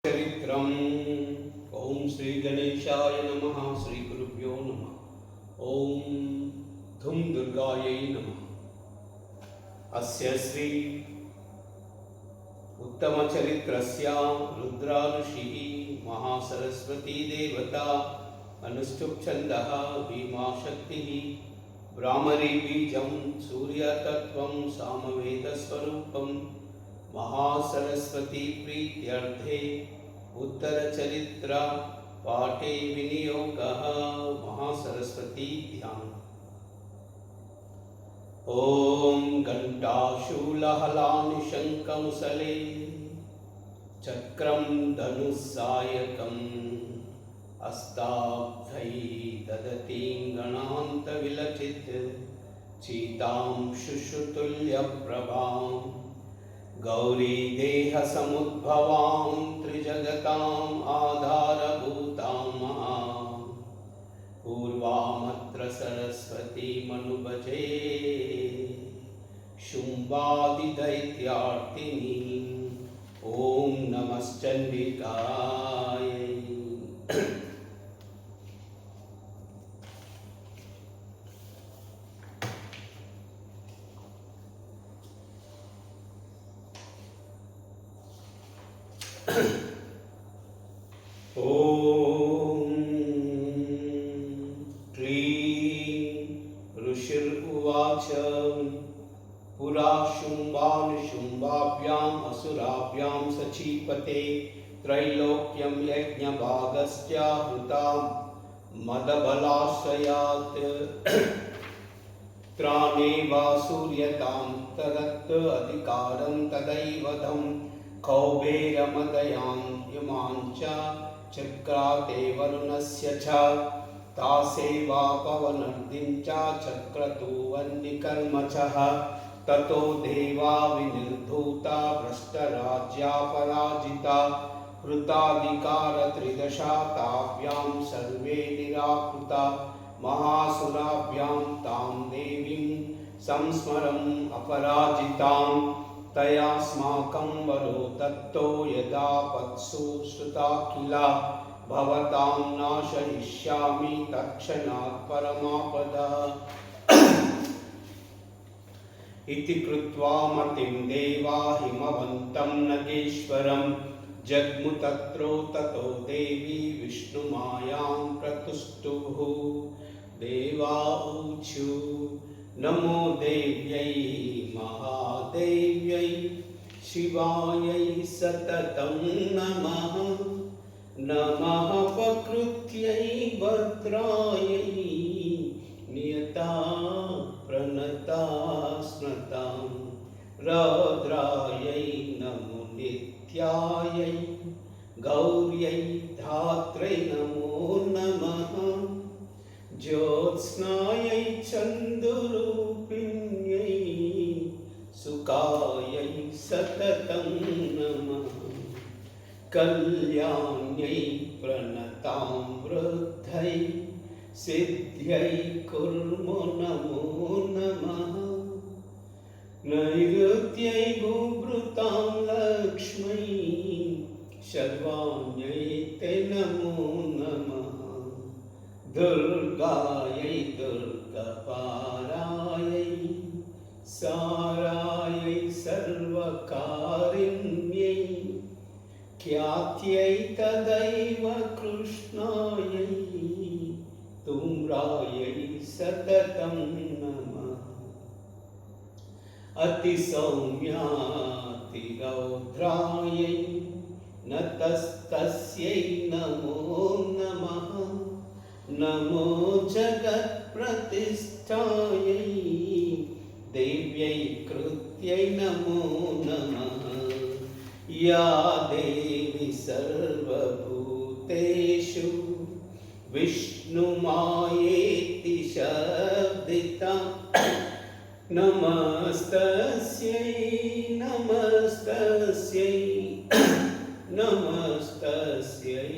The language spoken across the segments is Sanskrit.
चरित्रम्। ओम श्री गणेशाय नमः। श्री गुरुभ्यो नमः। ओम धूम दुर्गायै नमः। अस्य श्री उत्तमचरित्रस्य रुद्रा ऋषिः महासरस्वती देवता अनुष्टुप् छन्दः भीमा शक्तिः ब्राह्मरी बीजं सूर्यतत्त्वं सामवेदस्वरूपं महासरस्वती प्रीत्यर्थे उत्तरचरित्र पाठे विनियोगः। महासरस्वती ध्यान। ओम घंटाशूलहलानि शंखमुसले चक्रं धनुस्सायकम् अस्ताब्धै ददतीं गणान्तविलचित चीतां शुश्रुतुल्यप्रभां गौरी देहसमुद्भवां त्रिजगताम् आधारभूतां पूर्वामत्र सरस्वतीमनुभजे शुम्भादिदैत्यार्तिनी। ओम नमश्चण्डिकाय। ओम क्लीं ऋषिर्उवाच पुरा शुम्भाभ्याम् असुराभ्यां सचीपते त्रैलोक्यं यज्ञभागश्च हृता मदबलाश्रयात् त्राणे वा सूर्यतां तदत् अधिकारं तदैवधं कौबेरमदयां यमाञ्च चक्राते वरुणस्य च तासेवा पवनर्दिं च चक्रतु वह्निकर्म च ततो देवा विनिर्धूता भ्रष्टराज्या पराजिता कृताधिकार त्रिदशा ताभ्यां सर्वे निराकृता महासुराभ्यां तां देवीं संस्मरम् अपराजितां तयास्माकं वरो दत्तो यदा पत्सु श्रुता किल भवतां नाशयिष्यामि तत्क्षणात् परमापदः इति कृत्वा मतिं देवा हिमवन्तं नगेश्वरं जग्मु तत्रो ततो देवी विष्णुमायां प्रतुष्टुः देवा ऊचु नमो देव्यै महादेव्यै शिवायै सततं नमः नमः प्रकृत्यै भद्रायै नियता प्रणता स्मृतां रौद्रायै नमो नित्यायै गौर्यै धात्रै नमो नमः ज्योत्स्नायै चन्द्ररूपिण्यै सुकायै सततं नमः कल्याण्यै प्रणतां वृद्ध्यै सिद्ध्यै कुर्मो नमो नमः नैऋत्यै भूभृतां लक्ष्मै शर्वाण्यै ते नमो नमः दुर्गायै दुर्गपारायै सारायै सर्वकारिण्यै ख्यात्यै तदैव कृष्णायै धूम्रायै सततं नमः अतिसौम्यातिरौद्रायै नतस्तस्यै नमो नमः नमो जगत्प्रतिष्ठायै देव्यै कृत्यै नमो नमः या देवी सर्वभूतेषु विष्णुमायेति शब्दिता नमस्तस्यै नमस्तस्यै नमस्तस्यै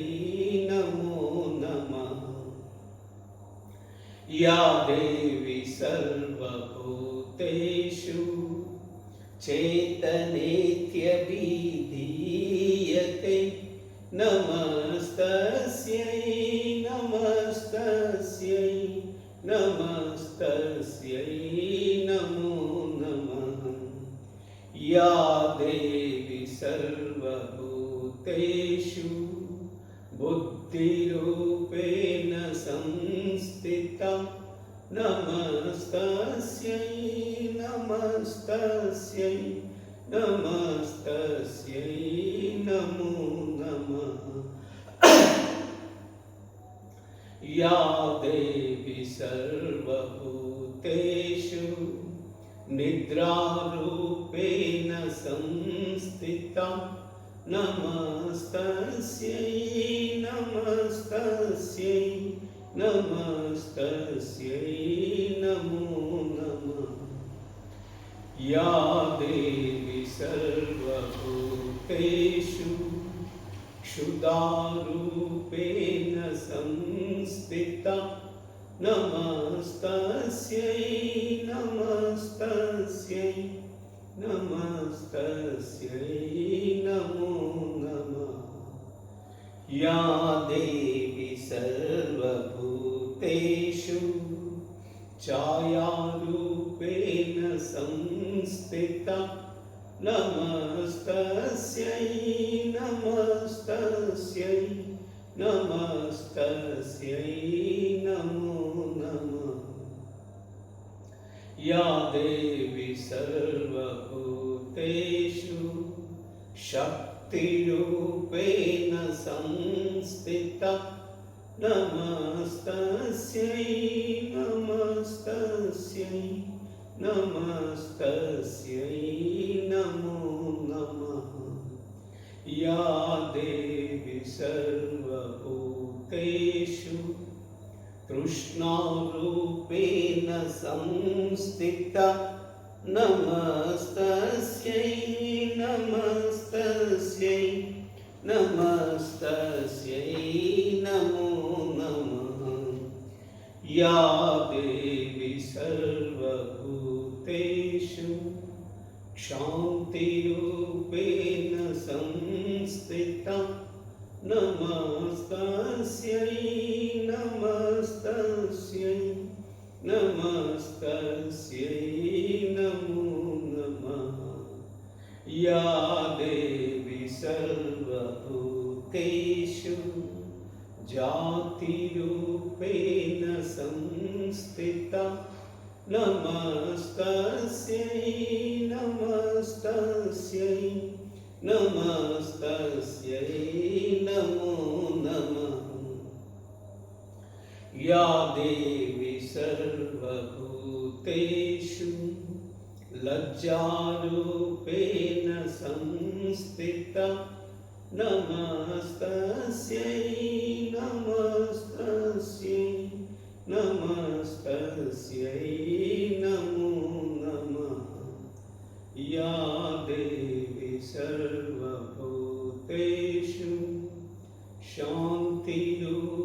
नमो नमः या देवी सर्वभूतेषु चेतनेत्यभिधीयते नमस्तस्यै नमस्तस्यै नमस्तस्यै नमो नमः। या देवी सर्वभूतेषु बुद्धिरूपेण संस्थिता नमस्तस्यै नमस्तस्यै नमस्तस्यै नमो नमः। या देवी सर्वभूतेषु निद्रारूपेण संस्थिता नमस्तस्यै नमस्तस्यै नमस्तस्यै नमो नमः। या देवी सर्वभूतेषु क्षुधारूपेण संस्थिता नमस्तस्यै नमस्तस्यै नमस्तस्यै नमो नमः। या देवी सर्वभूतेषु छायारूपेण संस्थिता नमस्तस्यै नमस्तस्यै नमस्तस्यै नमो नमः। या देवी सर्वभूतेषु शक्तिरूपेण संस्थिता नमस्तस्यै नमस्तस्यै नमस्तस्यै नमो नमः। या देवी सर्वभूतेषु तृष्णारूपेण संस्थिता नमस्तस्यै नमस्तस्यै नमस्तस्यै नमो नमः। या देवी सर्वभूतेषु शान्तिरूपेण संस्थिता नमस्तस्यै नमस्तस्यै नमस्तस्यै नमो नमः। या देवी सर्वभूतेषु जातिरूपेण संस्थिता नमस्तस्यै नमस्तस्यै नमस्तस्यै नमो नमः। या देवी सर्वभूतेषु लज्जारूपेण संस्थिता नमस्तस्यै नमस्तस्यै नमस्तस्यै नमो नमः। या देवी सर्वभूतेषु शान्तिरूपेण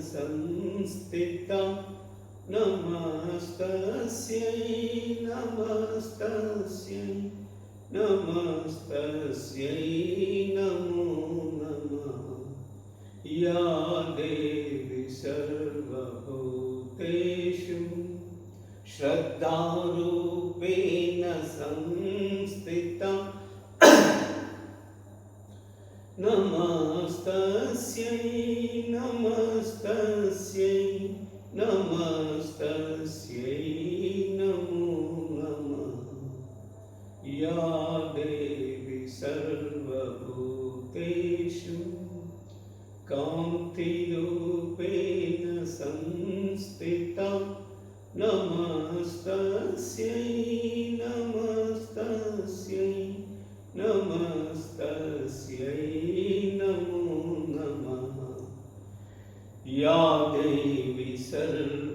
संस्थिता नमस्तस्यै नमस्तस्यै नमस्तस्यै नमो नमः। या देवी सर्वभूतेषु श्रद्धारूपेण संस्थिता नमस्तस्यै नमस्तस्यै नमस्तस्यै नमो नमः। या देवी सर्वभूतेषु कान्तिरूपेण संस्थिता नमस्तस्यै नमस्तस्यै नमस्तस्यै नमो नमः। या देवी सर्वभूतेषु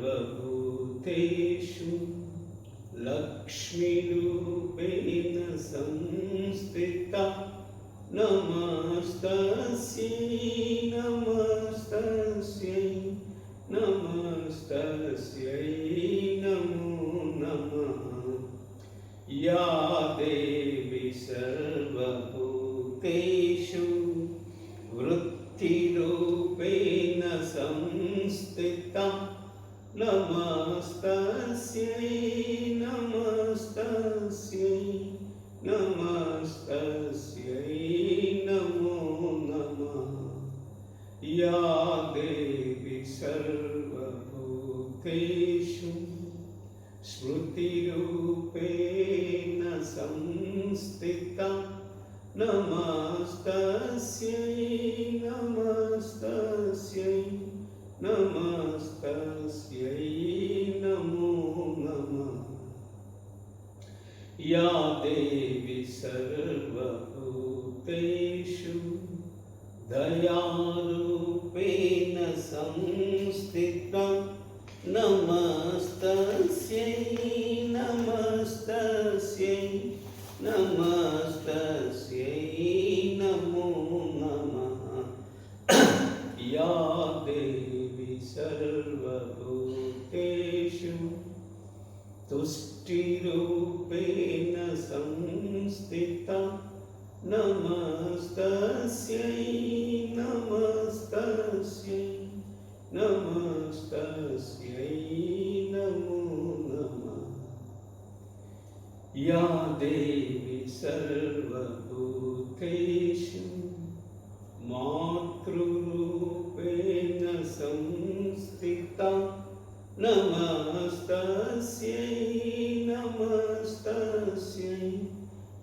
लक्ष्मीरूपेण संस्थिता नमस्तस्यै नमस्तस्यै नमस्तस्यै नमो नमः। या देवी सर्वभूतेषु संस्थिता नमस्तस्यै नमस्तस्यै नमस्तस्यै नमो नमः। या देवी सर्वभूतेषु स्मृतिरूपेण संस्थिता नमस्तस्यै नमस्तस्यै नमस्तस्यै नमो नमः। या देवी सर्वभूतेषु दयारूपेण संस्थिता नमस्तस्यै नमस्तस्यै नमस्तस्यै नमो नमः। या देवी सर्वभूतेषु तुष्टिरूपेण संस्थिता नमस्तस्यै नमस्तस्यै नमस्तस्यै नमो नमः। या देवी सर्वभूतेषु मातृरूपेण संस्थिता नमस्तस्यै नमस्तस्यै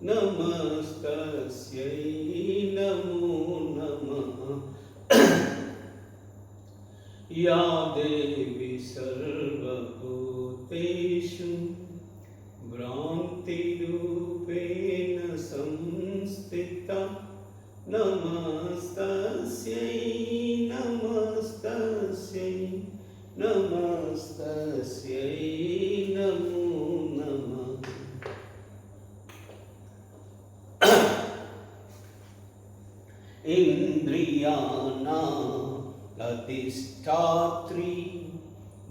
नमस्तस्यै नमो नमः। या देवी सर्वभूतेषु भ्रान्तिरूपेण संस्थिता नमस्तस्यै नमस्तस्यै नमस्तस्यै नमो नमः। इन्द्रियाणाम् अधिष्ठात्री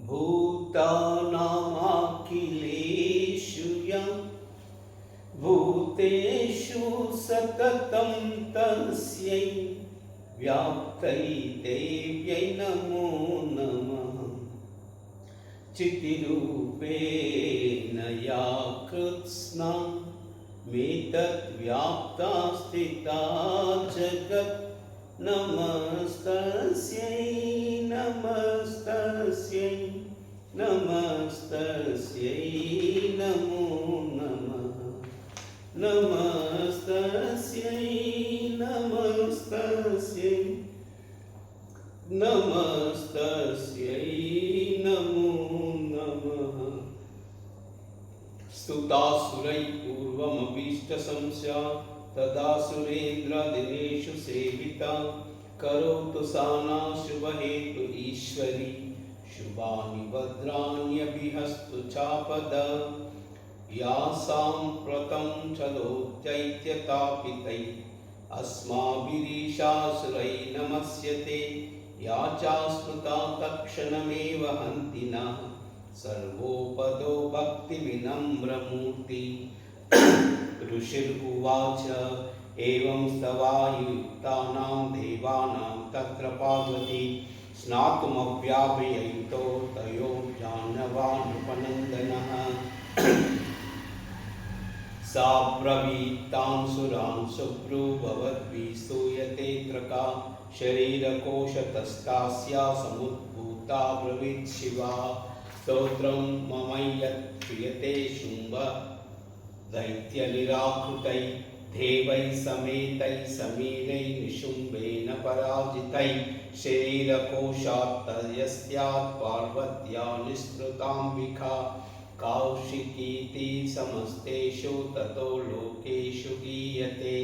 भूतानामखिलेषु या भूतेषु सततं तस्यै व्याप्तै देव्यै नमो नमः। चितिरूपेण या कृत्स्ना मेतद्व्याप्ता स्थिता जगत् नमस्तस्यै नमस्तस्यै नमस्तस्यै नमो नमः। नमस्तस्यै नमस्तस्यै नमस्तस्यै नमो नमः। स्तुतासुरैः पूर्वमभीष्टसंस्या तदा सुरेन्द्रदिनेषु सेविता करोतु सा नः शुभहेतु ईश्वरी शुभानि भद्राण्यभिहस्तु चापदा या साम्प्रतं चलोत्यैत्यतापितैः अस्माभिरीशासुरैः नमस्यते या चास्मृता तत्क्षणमेव हन्ति नः सर्वोपदो भक्तिविनम्रमूर्ति। ऋषिर्उवाच एवं स्तवायुक्तानां देवानां तत्र पार्वती स्नातुमव्यापयितो तयो जानवानुपनन्दनः। सा ब्रवीत्तान् सुरान् सुब्रूभवद्भिः स्तूयते त्रका शरीरकोशतस्तास्या समुद्भूता ब्रवीत् शिवा। स्तोत्रं ममयत् क्रियते शुम्भ दैत्यनिराकृतैः देवैः समेतैः समीरैः निशुम्भेन पराजितैः शरीरकोशात् तस्यात् पार्वत्या निःसृताम्बिका कौशिकीति समस्तेषु ततो लोकेषु गीयते।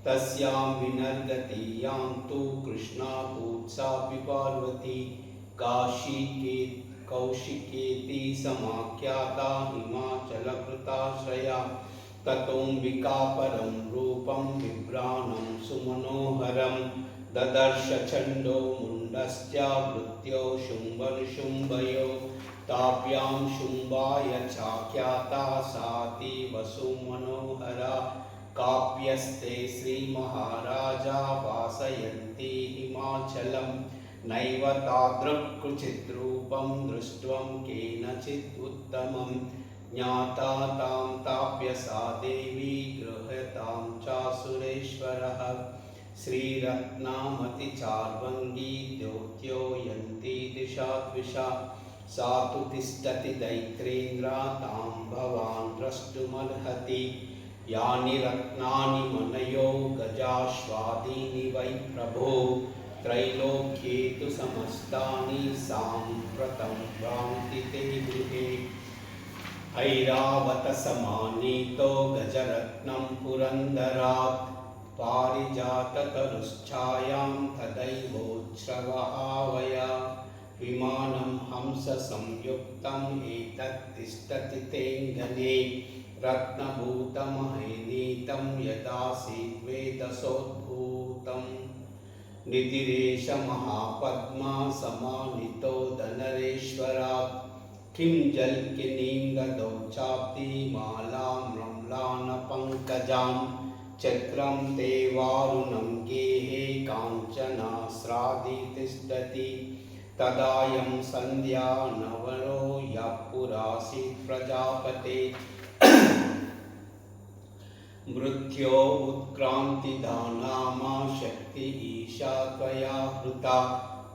तस्यां विनर्गतीयां तु कृष्णा पूत्सापि पार्वती कौशिकेति समाख्याता हिमाचलकृताश्रया। ततोऽम्बिका परं रूपं बिभ्राणं सुमनोहरं ददर्श चण्डो मुण्डश्च भृत्यो शुम्भनिशुम्भयो। ताभ्यां शुम्भाय चाख्याता सातीव सुमनोहरा काप्यस्ते श्रीमहाराजा वासयन्ती हिमाचलं नैव तादृक्कृचिद्रूपं दृष्ट्वं केनचित् उत्तमं ज्ञाता तां ताप्यसा देवी गृह्यतां चासुरेश्वरः श्रीरत्नामतिचार्वङ्गी द्योत्यो यन्ती दिशाद्विषा सा तु तिष्ठति दैत्रेन्द्र तां भवान् द्रष्टुमर्हति यानि रत्नानि मनयो गजाश्वादीनि वै प्रभो त्रैलोक्ये तु समस्तानि साम्प्रतं भ्रान्ति ते गृहे ऐरावतसमानीतो गजरत्नं पुरन्दरात् पारिजाततरुश्छायां तदैवोच्छ्रवहावया विमानं हंससंयुक्तम् एतत् तिष्ठति तेऽङ्गने रत्नभूतमहेनीतं यदासीत् वेदसोद्भूतम् निधिरेश महापद्मा समानितो धनरेश्वरात् किं जल्किनीं गदौ चाप्ति मालां रम्लानपङ्कजां चक्रं ते वारुणं गेहे काञ्चनास्रादि तिष्ठति तदायं सन्ध्या नवरो यः पुरासीत् प्रजापते मृत्यो उत्क्रान्तिदानामा शक्ति ईशा त्वया हृता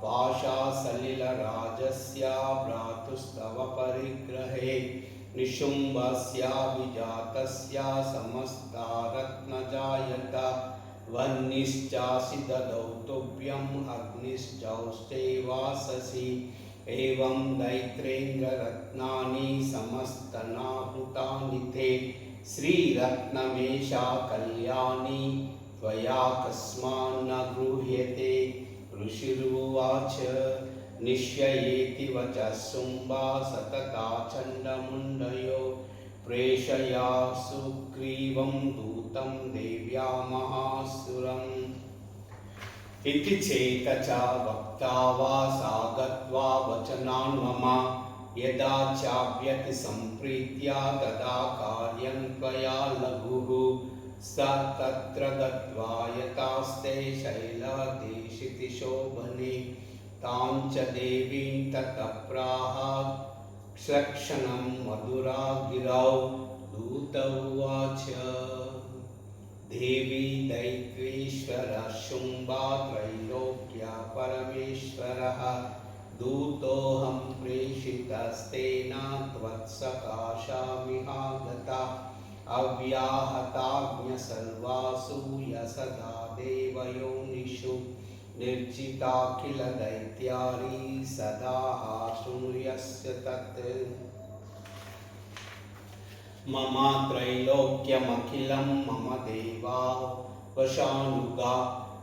पाशासलिलराजस्य भ्रातुस्तव परिग्रहे निशुम्भस्याभिजातस्य समस्ता रत्नजायत वह्निश्चासि ददौ तुभ्यम् अग्निश्चौष्टे वाससि एवं दैत्रेन्द्ररत्नानि समस्तनाहुतानि ते श्रीरत्नमेषा कल्याणी त्वया कस्मान्न गृह्यते ऋषिरुवाच निश्ययेति वचः शुम्भा सतता चण्डमुण्डयो प्रेषया सुग्रीवं दूतं देव्या महासुरम् इति चेत च वक्ता वा सा गत्वा वचनान् मम यदा चाप्यति सम्प्रीत्या तदा कार्यं त्वया लघुः स तत्र गत्वा यतास्ते शैलदेशिति शोभने तां च देवीं ततः प्राह क्षणं मधुरा गिरौ दूत उवाच देवी दैत्येश्वरः शुम्भा त्रैलोक्या परमेश्वरः दूतोऽहं प्रेषितस्तेन त्वत्सकाशामिहागता अव्याहताज्ञ सर्वासु यसदा देवयोनिषु निर्जिताखिल दैत्यारी सदा शूर्यस्य तत् मम त्रैलोक्यमखिलं मम देवा वशानुगा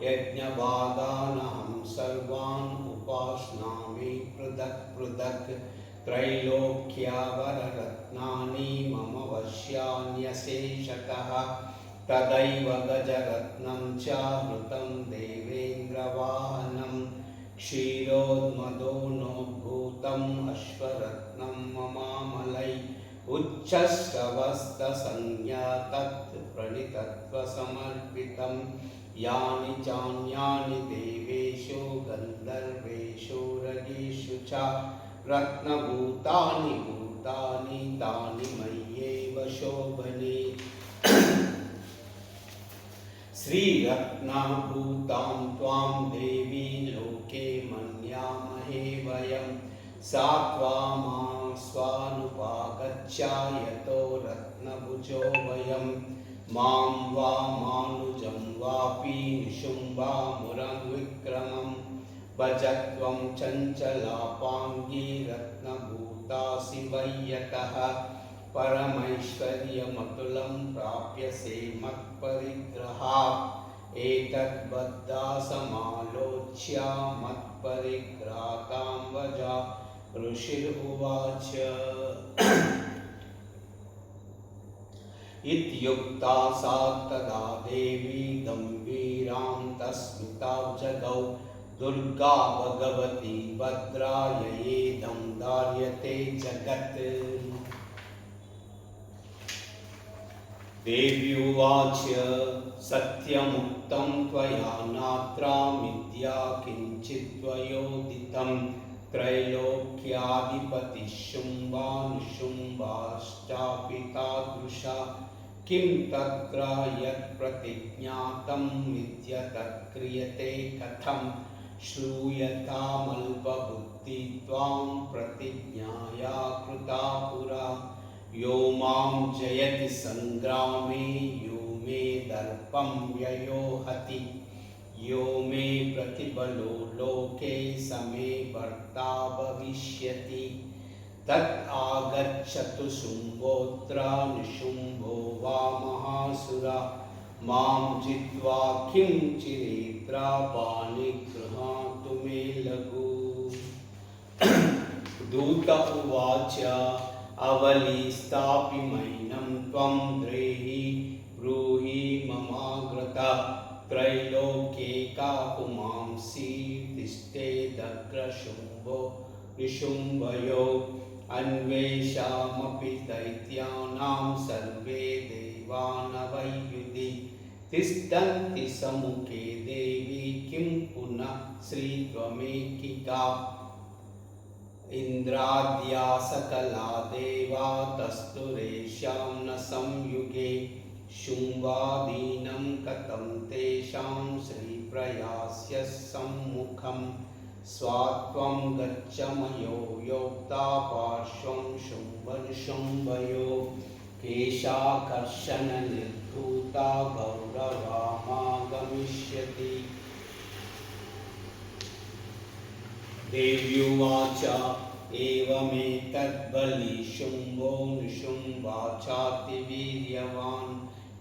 यज्ञवादानहं सर्वान् उपास्नामि पृथक् पृथक् त्रैलोक्यावररत्नानि मम वश्यान्यशेषतः तदैव गजरत्नं च हृतं देवेन्द्रवाहनं क्षीरोन्मदोनोद्भूतम् अश्वरत्नं ममामलै उच्चश्रवस्तसंज्ञा तत् प्रणितत्वसमर्पितं यानि चान्यानि देवेषु गन्धर्वेषु रगेषु च रत्नभूतानि भूतानि तानि मय्येव शोभने श्रीरत्नभूतां त्वां देवी लोके मन्यामहे वयं सा त्वामास्वानुपागच्छ यतो रत्नभुजो वयं मां वा मानुजं वापि निशुम्भामुरं विक्रमं भज त्वं चञ्चलापाङ्गी रत्नभूतासि वै यतः परमैश्वर्यमतुलं प्राप्यसे मत्परिग्रहात् एतद्बद्धा समालोच्य मत्परिग्रातां वजा ऋषिरुवाच इत्युक्ता सा तदा देवी गम्भीरां तस्मितां जगौ दुर्गा भगवती भद्रा ययेदं धार्यते जगत् देव्युवाच सत्यमुक्तं त्वया नात्रा मिथ्या किञ्चित्त्वयोदितं त्रैलोक्याधिपतिः शुम्भानुशुम्भाश्चापि तादृशा किं तत्र यत्प्रतिज्ञातं विद्यतः क्रियते कथं श्रूयतामल्पबुद्धित्वां प्रतिज्ञाया कृता पुरा यो मां जयति संग्रामे यो मे दर्पं व्ययो हति यो मे प्रतिबलो लोके स मे भर्ता भविष्यति तत् आगच्छतु शुम्भोऽत्र निशुम्भो वा महासुरा मां जित्वा किं चिरेत्रा पाणिगृहातु मे लघु दूत उवाच अवलीस्तापि मैनं त्वं द्रेहि ब्रूहि ममाग्रता त्रैलोक्ये का पुमांसि तिष्ठेदग्रशुम्भो निशुम्भयो अन्वेषामपि दैत्यानां सर्वे देवानवयुधि तिष्ठन्ति सम्मुखे देवी किं पुनः श्रीत्वमेकिका इन्द्राद्या सकला देवा तस्तुरेषां न संयुगे शुम्भादीनं कथं तेषां श्रीप्रयास्य सम्मुखं स्वात्वं गच्छ मयो योक्ता पार्श्वं शुम्भनिशुम्भयो केशाकर्षणनिर्धूता गौरवामागमिष्यति देव्युवाच एवमेतद्बली शुम्भो निशुम्भाचातिवीर्यवान्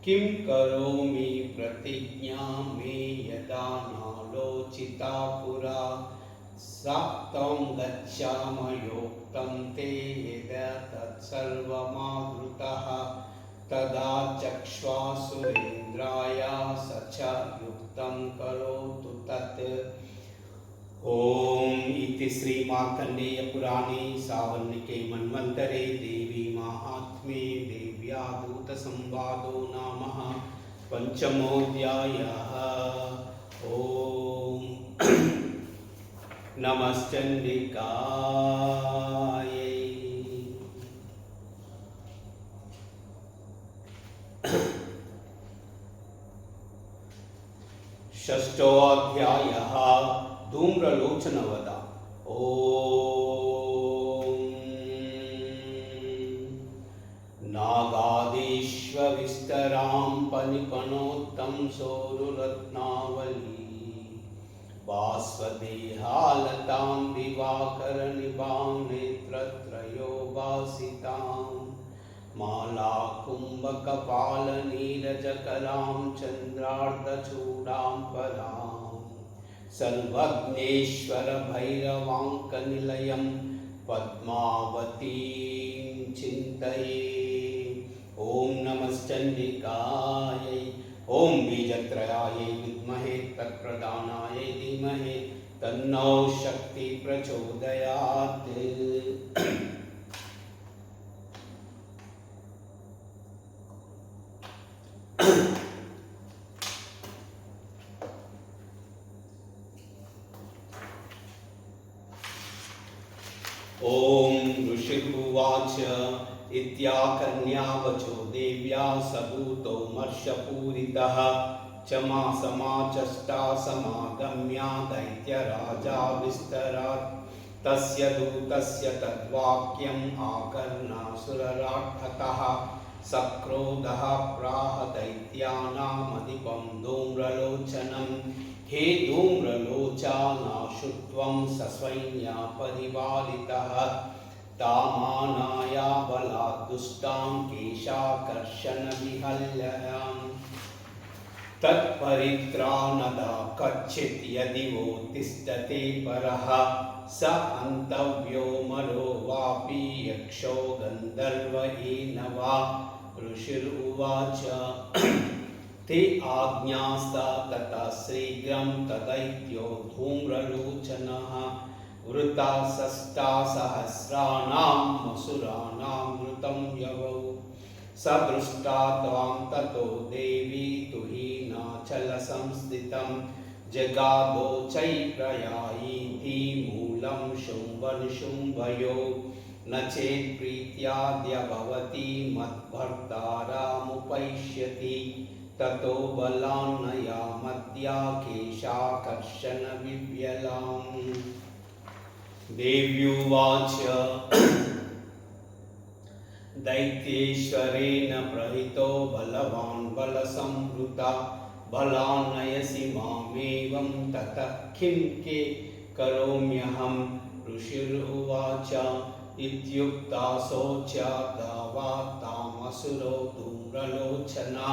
किं करोमि प्रतिज्ञा मे यदा नालोचिता पुरा सा त्वं गच्छामयोक्तं ते यदा तत्सर्वमावृतः तदा चक्ष्वासुरेन्द्राय स च युक्तं करोतु तत् ओम इति श्री मार्कंडेय पुराणे सावर्णिके मन्वन्तरे देवी महात्म्ये देव्यादूत संवादो नाम पंचमोऽध्यायः। ओम नमश्चण्डिकायै। षष्ठोऽध्यायः धूम्रलोचनवध। ओम नागादीश्वविस्तरां पनिपनोत्तं सोरुरत्नावली बाष्पदेहालतां दिवाकरनिभां नेत्रत्रयो भासितां मालाकुम्भकपालनीरजकरां चन्द्रार्धचूडां परां सर्वज्ञेश्वर भैरवाङ्कनिलयं पद्मावतीं चिन्तये। ओम नमश्चण्डिकायै। ओम बीजत्रयायै विद्महे तत्प्रदानायै धीमहि तन्नो शक्ति प्रचोदयात्। ओम ऋषिरुवाच इत्याकर्ण्यावचो देव्या सबूतो मर्षपूरितः चमासमाचष्टा समागम्या दैत्यराजा विस्तरात् तस्य दूतस्य तद्वाक्यम् आकर्णासुरराट्टतः सक्रोधः प्राह दैत्यानामधिपं धूम्रलोचनं हे धूम्रलोचनाशुत्वं ससैन्या परिवारितः तामानाया बलात् दुष्टां केशाकर्षणविहल्यां तत्परित्राणदा कच्चित् यदि वो तिष्ठते परः स अन्तव्यो मरो वापि यक्षो गन्धर्व येन वा। ऋषिरुवाच ते आज्ञास्ता तथा शीघ्रं तदैत्यो धूम्रलोचनः वृता षष्ठासहस्राणां मसुराणां मृतं यवौ स दृष्टा त्वां ततो देवी तुहीनाचलसंस्थितं जगादोचैप्रयायीति मूलं शुम्भनिशुम्भयो न चेत् प्रीत्याद्य भवति मद्भर्तारमुपैष्यति ततो बलान्नयामद्याकेशाकर्षणविव्यलाम्। देव्युवाच दैत्येश्वरेण प्रहितो बलवान् बलसंवृता बलान्नयसि मामेवं ततः किं करोम्यहं। ऋषिरुवाच इत्युक्ता शोच्याद्वा तामसुरो धूम्रलोचना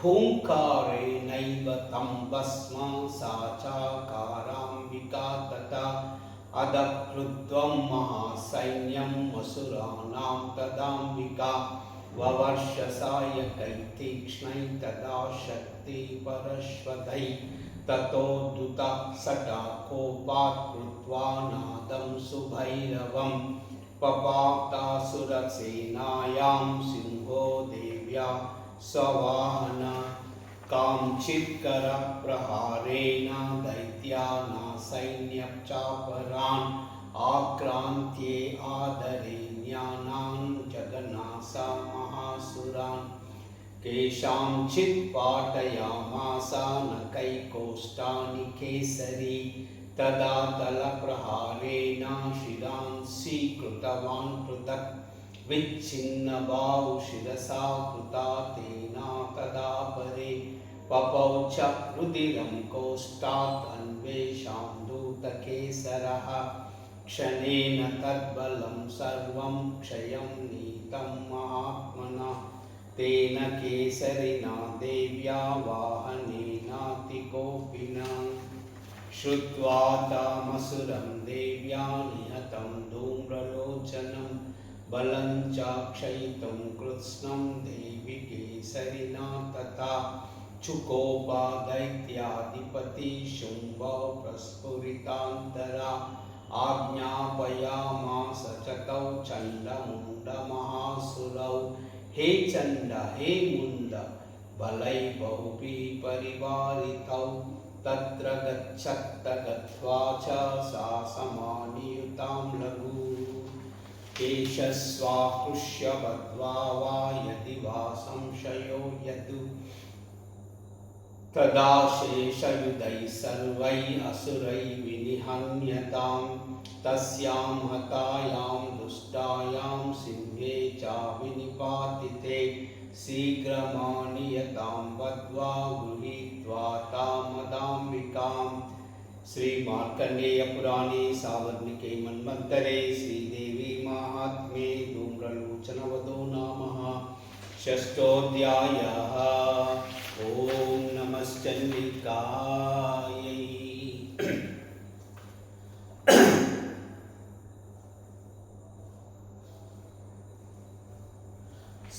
हुङ्कारेणैव तं भस्म सा चाकाराम्बिका तथा अदक्रुद्ध्वं महासैन्यम् असुराणां तदाम्बिका ववर्ष सायकैतीक्ष्णै तदा शक्तिपरश्वतै ततोद्धुता सटा कोपात् कृत्वा नादं सुभैरवं पपातासुरसेनायां सिंहो देव्या स्ववाहना काञ्चित्करप्रहारेण दैत्यानासैन्यचापरान् आक्रान्त्ये आदरेण्यानां जगन्नासा महासुरान् केषाञ्चित् पाटयामास नखैकोष्ठानि केसरी तदा तलप्रहारेण शिरांसि कृतवान् पृथक् विच्छिन्नबाहु शिरसा कृता तेना तदा परे पपौ च रुधिरं कोष्ठात् अन्वेषां दूतकेसरः क्षणेन तद्बलं सर्वं क्षयं नीतं महात्मना तेन केसरिना देव्या वाहनेनातिकोपिना श्रुत्वा तामसुरं देव्या निहतं धूम्रलोचनं बलं चाक्षयितुं कृत्स्नं देवि केसरिना तथा चुकोपा दैत्याधिपति शुम्भो प्रस्फुरितान्तरा आज्ञापयामास च तौ चण्डमुण्डमहासुरौ हे चण्ड हे मुण्ड बलै बहुभिः परिवारितौ तत्र गच्छत्त गत्वा च सा समानियुतां लघु केशस्वाकृष्य बद्ध्वा वा यदि वा संशयो यदु तदा शेषयुधैः सर्वैः असुरैः विनिहन्यतां तस्यां हतायां दुष्टायां सिंहे च विनिपातिते शीघ्रमानीयतां बद्ध्वा गृहीत्वा तामदाम्बिकां। श्री मार्कण्डेय पुराणे सावर्णिके मन्वन्तरे श्रीदेवी महात्म्ये धूम्रलोचनवधो नाम षष्ठोऽध्यायः। ओम नमश्चण्डिकायै।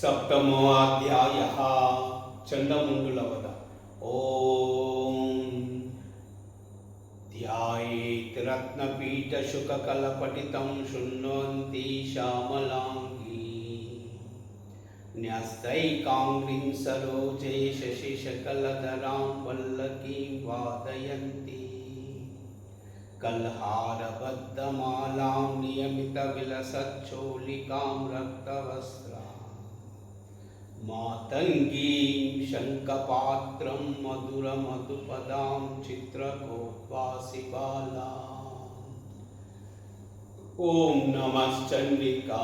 सप्तमोऽध्यायः चण्डमुण्डुलवध। ओम ध्यायेत् रत्नपीठशुककलपटितं शृण्वन्ति श्यामलाङ्गी न्यस्तैकाङ्ग्रीं सरोजे शशिशकलधरां वल्लकीं वादयन्ती कल्हारबद्धमालां नियमितविलसच्चोलिकां रक्तवस्त्रां मातङ्गीं शङ्खपात्रं मधुरमधुपदां चित्रकोट्वासिबालाम्। ॐ नमश्चण्डिकायै।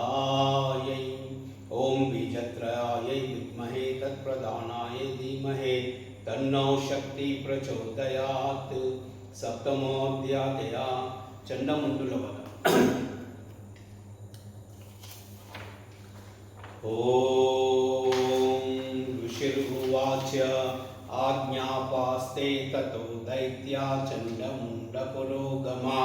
ओम बीजत्रयायै विद्महे तत्प्रधानाय धीमहि तन्नो शक्ति प्रचोदयात्। सप्तमोऽध्यायः चण्डमुण्डुलवध। ओम ऋषिरुवाच आज्ञापास्ते ततो दैत्या चण्डमुण्डपुरोगमा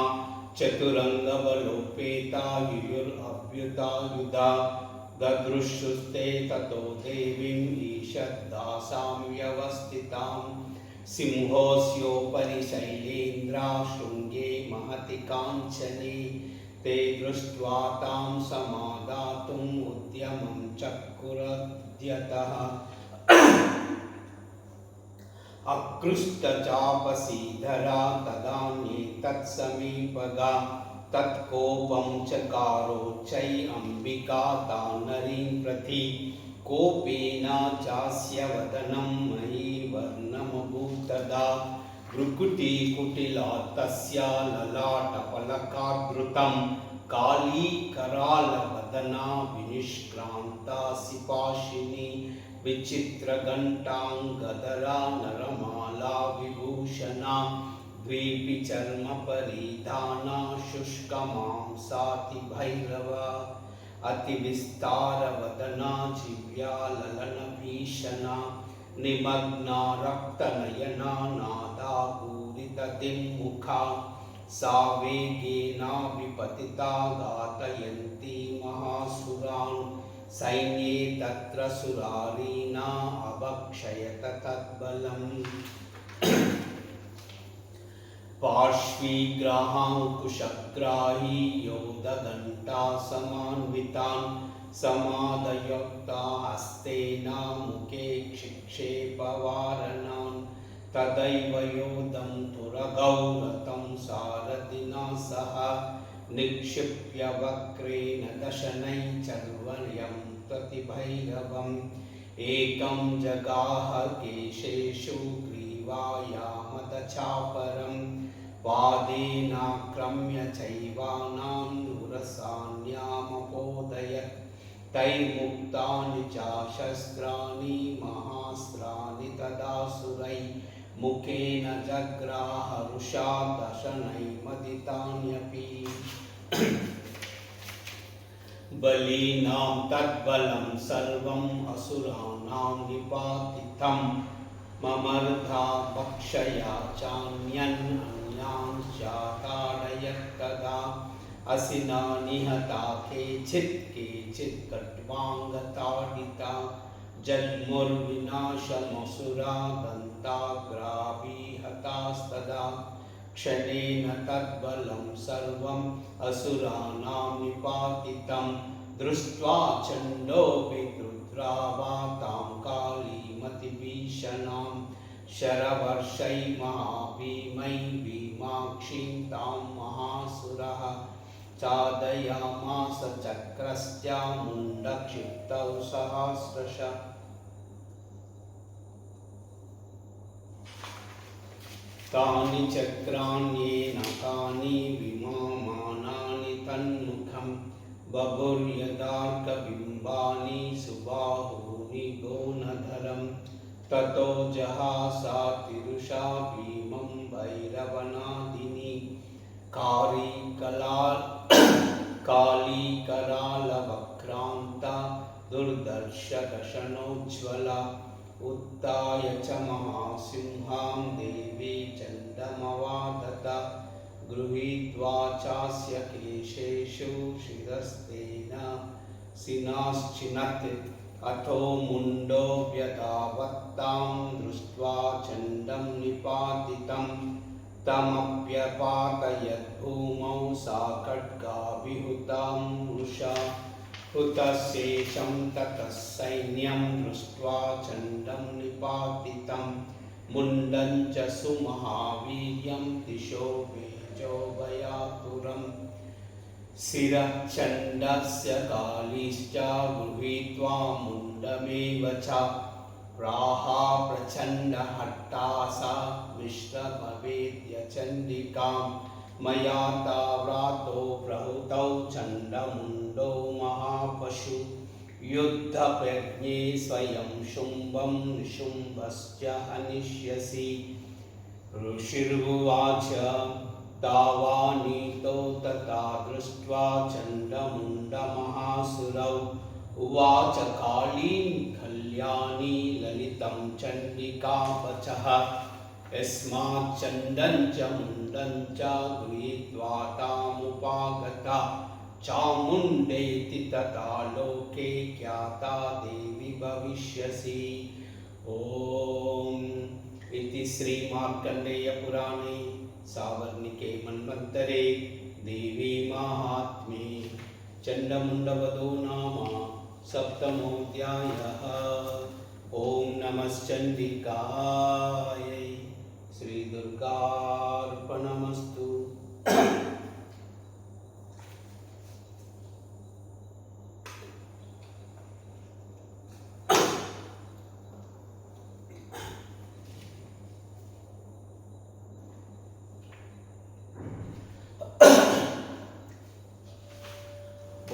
चतुरङ्गबलोपेता युयुरभ्युतायुधा ददृशुस्ते ततो देवीं ईषद्दासां व्यवस्थितां सिंहोऽस्योपरि शैलेन्द्रा शृङ्गे महति काञ्चने ते दृष्ट्वा तां समादातुम् उद्यमं विद्यतः अकृष्टचापसीधरा तदान्येतत्समीपगा तत्कोपं चकारोच्चै अम्बिका तान्नरीं प्रति कोपेन चास्य वदनं मयि वर्णमभूत्तदा भ्रुकुटिकुटिला तस्या ललाटपलकाद्रुतं कालीकरालवदना विनिष्क्रान्ता सिपाशिनी विचित्रघण्टाङ्गधरा नरमाला विभूषणा द्वीपिचर्मपरिधाना शुष्कमांसातिभैरवा अतिविस्तारवदना जिव्या ललनभीषणा निमग्ना रक्तनयना नादापूरितदिङ्मुखा सा वेगेनाभिपतिता घातयन्ती महासुरान् सैन्ये तत्र सुरारीणा अभक्षयत तद्बलम् पार्श्वीग्राहाङ्कुशग्राही योधघण्टा समान्वितान् समादयुक्ता हस्तेन मुखे क्षिक्षेपवारणान् तदैव योधं तुरगौ रथं सारथिना सह निक्षिप्य वक्रेण दशनैर्चर्वण्यं प्रतिभैरवम् एकं जगाह केशेषु ग्रीवायामदचापरं पादेनाक्रम्य चैवानां दुरसान्यामपोदयत् तैर्मुक्तानि च शस्त्राणि महास्त्राणि तदासुरै मुखेन जग्राहरुषा दशनैर्मदितान्यपि बलीनां तद्बलं सर्वम् असुराणां निपातितं ममर्धा भक्षया चान्यन्यांश्चाताडयत्तदा असिना निहता केचित् खट्वाङ्गताडिता जग्मुर्विनाशमसुरा दन्ताग्राभिहतास्तदा क्षणेन तद्बलं सर्वम् असुराणां निपातितं दृष्ट्वा चण्डोऽपि रुद्रावातां कालीमतिभीषणां शरवर्षै महाभीमै भीमाक्षीं तां महासुरः चादयामास चक्रस्या मुण्डक्षिप्तौ सहस्रशः तानि चक्राण्येन तानि विमामानानि तन्मुखं बभुर्यदार्कबिम्बानि सुबाहूनि गोनधरं ततो जहासा तिरुषा भीमं भैरवनादिनी कालीकरालवक्रान्ता दुर्दर्शदशनोज्ज्वला उत्थाय च महासिंहां देवी चण्डमवादत गृहीत्वा चास्य केशेषु शिरस्तेन सिनाश्चिनत् अथो मुण्डो व्यधावत्तां दृष्ट्वा चण्डं निपातितं तमप्यपातयद्भूमौ सा खड्गाभिहुतां वृषा हुतशेषं ततः सैन्यं दृष्ट्वा चण्डं निपातितं मुण्डं च सुमहावीर्यं दिशो वेजोभयातुरं शिरः चण्डस्य कालीश्च गृहीत्वा मुण्डमेव च प्राहा प्रचण्डहट्टा सा विश्रमवेद्य चण्डिकां मया ताव्रातो प्रहुतौ चण्डमुण्डो महापशु युद्धप्रज्ञे स्वयं शुम्भं निशुम्भश्च हनिष्यसि ऋषिर्वाच तावानीतो तथा दृष्ट्वा चण्डमुण्डमहासुरौ उवाच कालीं कल्याणी ललितं चण्डिकावचः यस्माच्चण्डं च मुण्डं च गृहीत्वा तामुपागता चामुण्डेति तथा लोके ख्याता देवी भविष्यसि। ॐ इति श्रीमार्कण्डेयपुराणे सावर्णिके मन्वन्तरे देवी माहात्म्ये चण्डमुण्डवधो नाम सप्तमोऽध्यायः। ॐ नमश्चण्डिकायै। श्रीदुर्गार्पणमस्तु।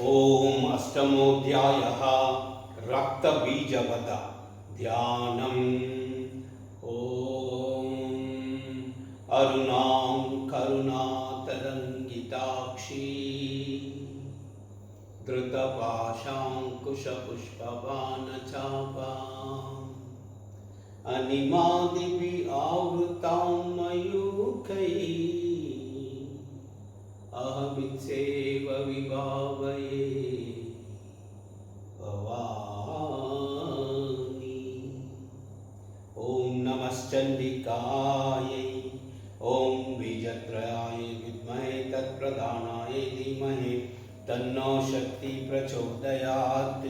ओम अष्टमोऽध्यायः। रक्तबीजवध ध्यानम्। ओम अरुणां करुणातरङ्गिताक्षी धृतपाशाङ्कुशपुष्पबाणचापाम् अनिमादिभिः आवृतां मयूखैः अहमित्सेव विभावये भवानी। ओम नमश्चण्डिकायै। ओम बीजत्रयाय विद्महे तत्प्रधानाय धीमहि तन्नो शक्ति प्रचोदयात्।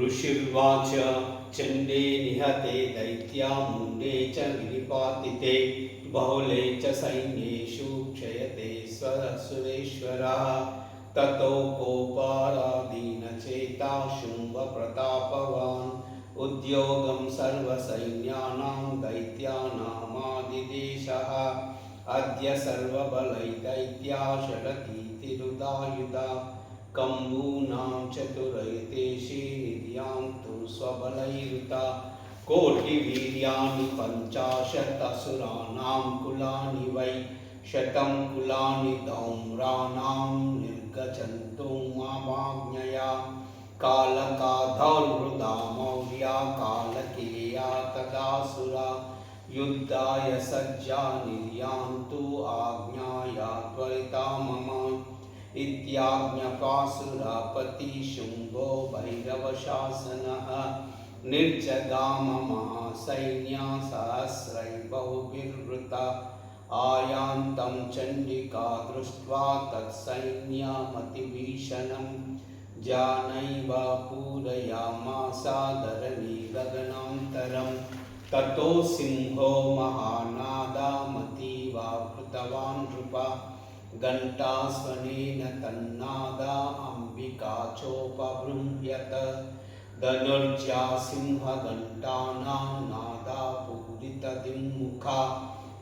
ऋषिर्वाच चण्डे निहते दैत्या मुण्डे च गिरिपातिते बहुले च सैन्येषु क्षयते सुरेश्वरः ततो कोपारादीनचेता शुम्भप्रतापवान् उद्योगं सर्वसैन्यानां दैत्यानामादिदेशः अद्य सर्वबलै दैत्या षडतीतिरुदायुधा कम्बूनां चतुरैतेषि निध्यां तु स्वबलैरुता कोटिवीर्याणि 50 असुराणां कुलानि वै शतं कुलानि धौम्राणां निर्गच्छन्तु मामाज्ञया कालकाधौर्वृदा मौर्या कालकेया तदासुरा युद्धाय सज्जा निर्यान्तु आज्ञाया त्वरिता मम इत्याज्ञपासुरापति शुम्भो भैरवशासनः निर्जगाम महासैन्या सहस्रै बहुभिर्वृता आयान्तं चण्डिका दृष्ट्वा तत्सैन्यमतिभीषणं जानैव पूरयामासादरणी गगनान्तरं ततो सिंहो महानादामतीवाकृतवान् नृपा घण्टास्वनेन तन्नादा अम्बिका चोपबृंह्यत धनुर्जा सिंहघण्टानां नादा पूरितदिङ्मुखा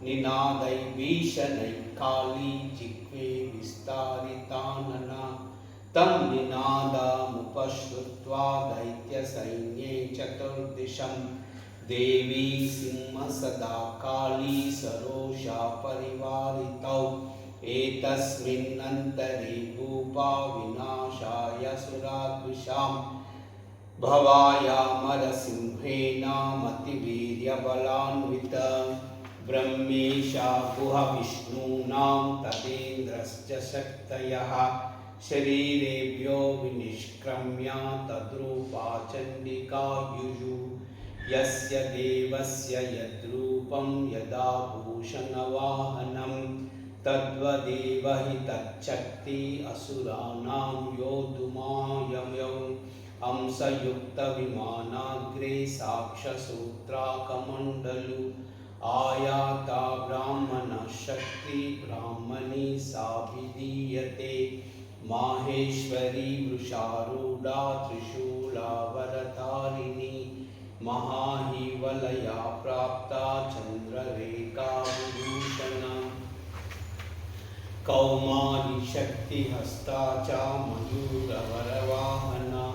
निनादै भीषणै काली जिह्वे विस्तारितानना तं निनादमुपश्रुत्वा दैत्यसैन्ये चतुर्दिशं देवी सिंहसदा काली सरोषा परिवारितौ एतस्मिन्नन्तरे भूपा विनाशाय सुराद्विषां भवायामरसिंहेनामतिवीर्यबलान्वित ब्रह्मेशा गुहविष्णूनां तदेन्द्रश्च शक्तयः शरीरेभ्यो विनिष्क्रम्य तद्रूपा चण्डिका युजु यस्य देवस्य यद्रूपं यदा भूषणवाहनं तद्वदेव हि तच्छक्ति असुराणां योद्धुमायमयो हंसयुक्तविमानाग्रे साक्षसूत्राकमण्डलु आयाता ब्राह्मणशक्ति ब्राह्मणी साभिधीयते माहेश्वरी वृषारूढा त्रिशूलावरधारिणी महाहिवलया प्राप्ता चन्द्ररेखा विभूषणा कौमारी शक्तिहस्ता च मयूरवरवाहना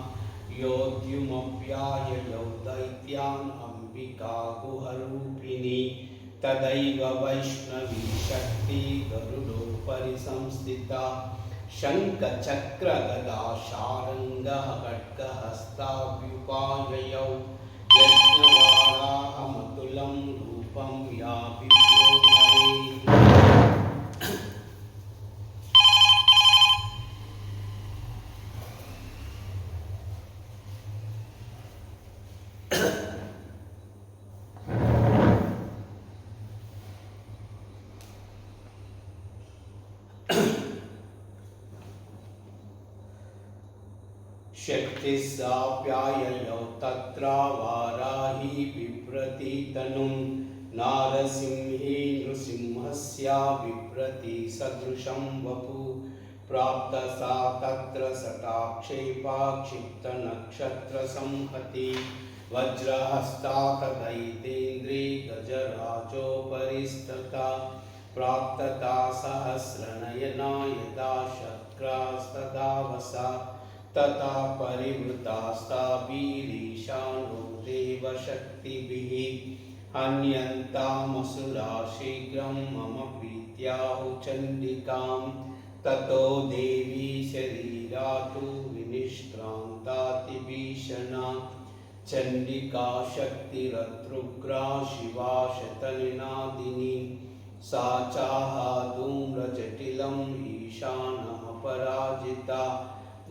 योद्युमप्याययौ दैत्यान् अम्बिका गुहरूपिणी तदैव वैष्णवी शक्ति गरुडोपरि संस्थिता शङ्खचक्रगदा शार्ङ्गः खड्गहस्ताभ्युपाययौ यज्ञवाराहमतुलं रूपं या विभ्यो शक्तिस्साप्याययौ तत्र वाराही बिभ्रति तनुं नारसिंहे नृसिंहस्य बिभ्रति सदृशं वपु प्राप्तसा तत्र सटाक्षेपा क्षिप्तनक्षत्रसंहति वज्रहस्ता तदैतेन्द्री गजराजोपरिस्तता प्राप्तता सहस्रनयना यदा शक्रास्तदा वसा तथा परिवृतास्ताभिरीशानो देवशक्तिभिः हन्यन्तामसुरा शीघ्रं मम प्रीत्याहुचण्डिकां ततो देवी शरीरा तु विनिष्क्रान्तातिभीषणा चण्डिका शक्तिरत्रुग्रा शिवा शतनिनादिनी सा चाह धूम्रजटिलं ईशानमपराजिता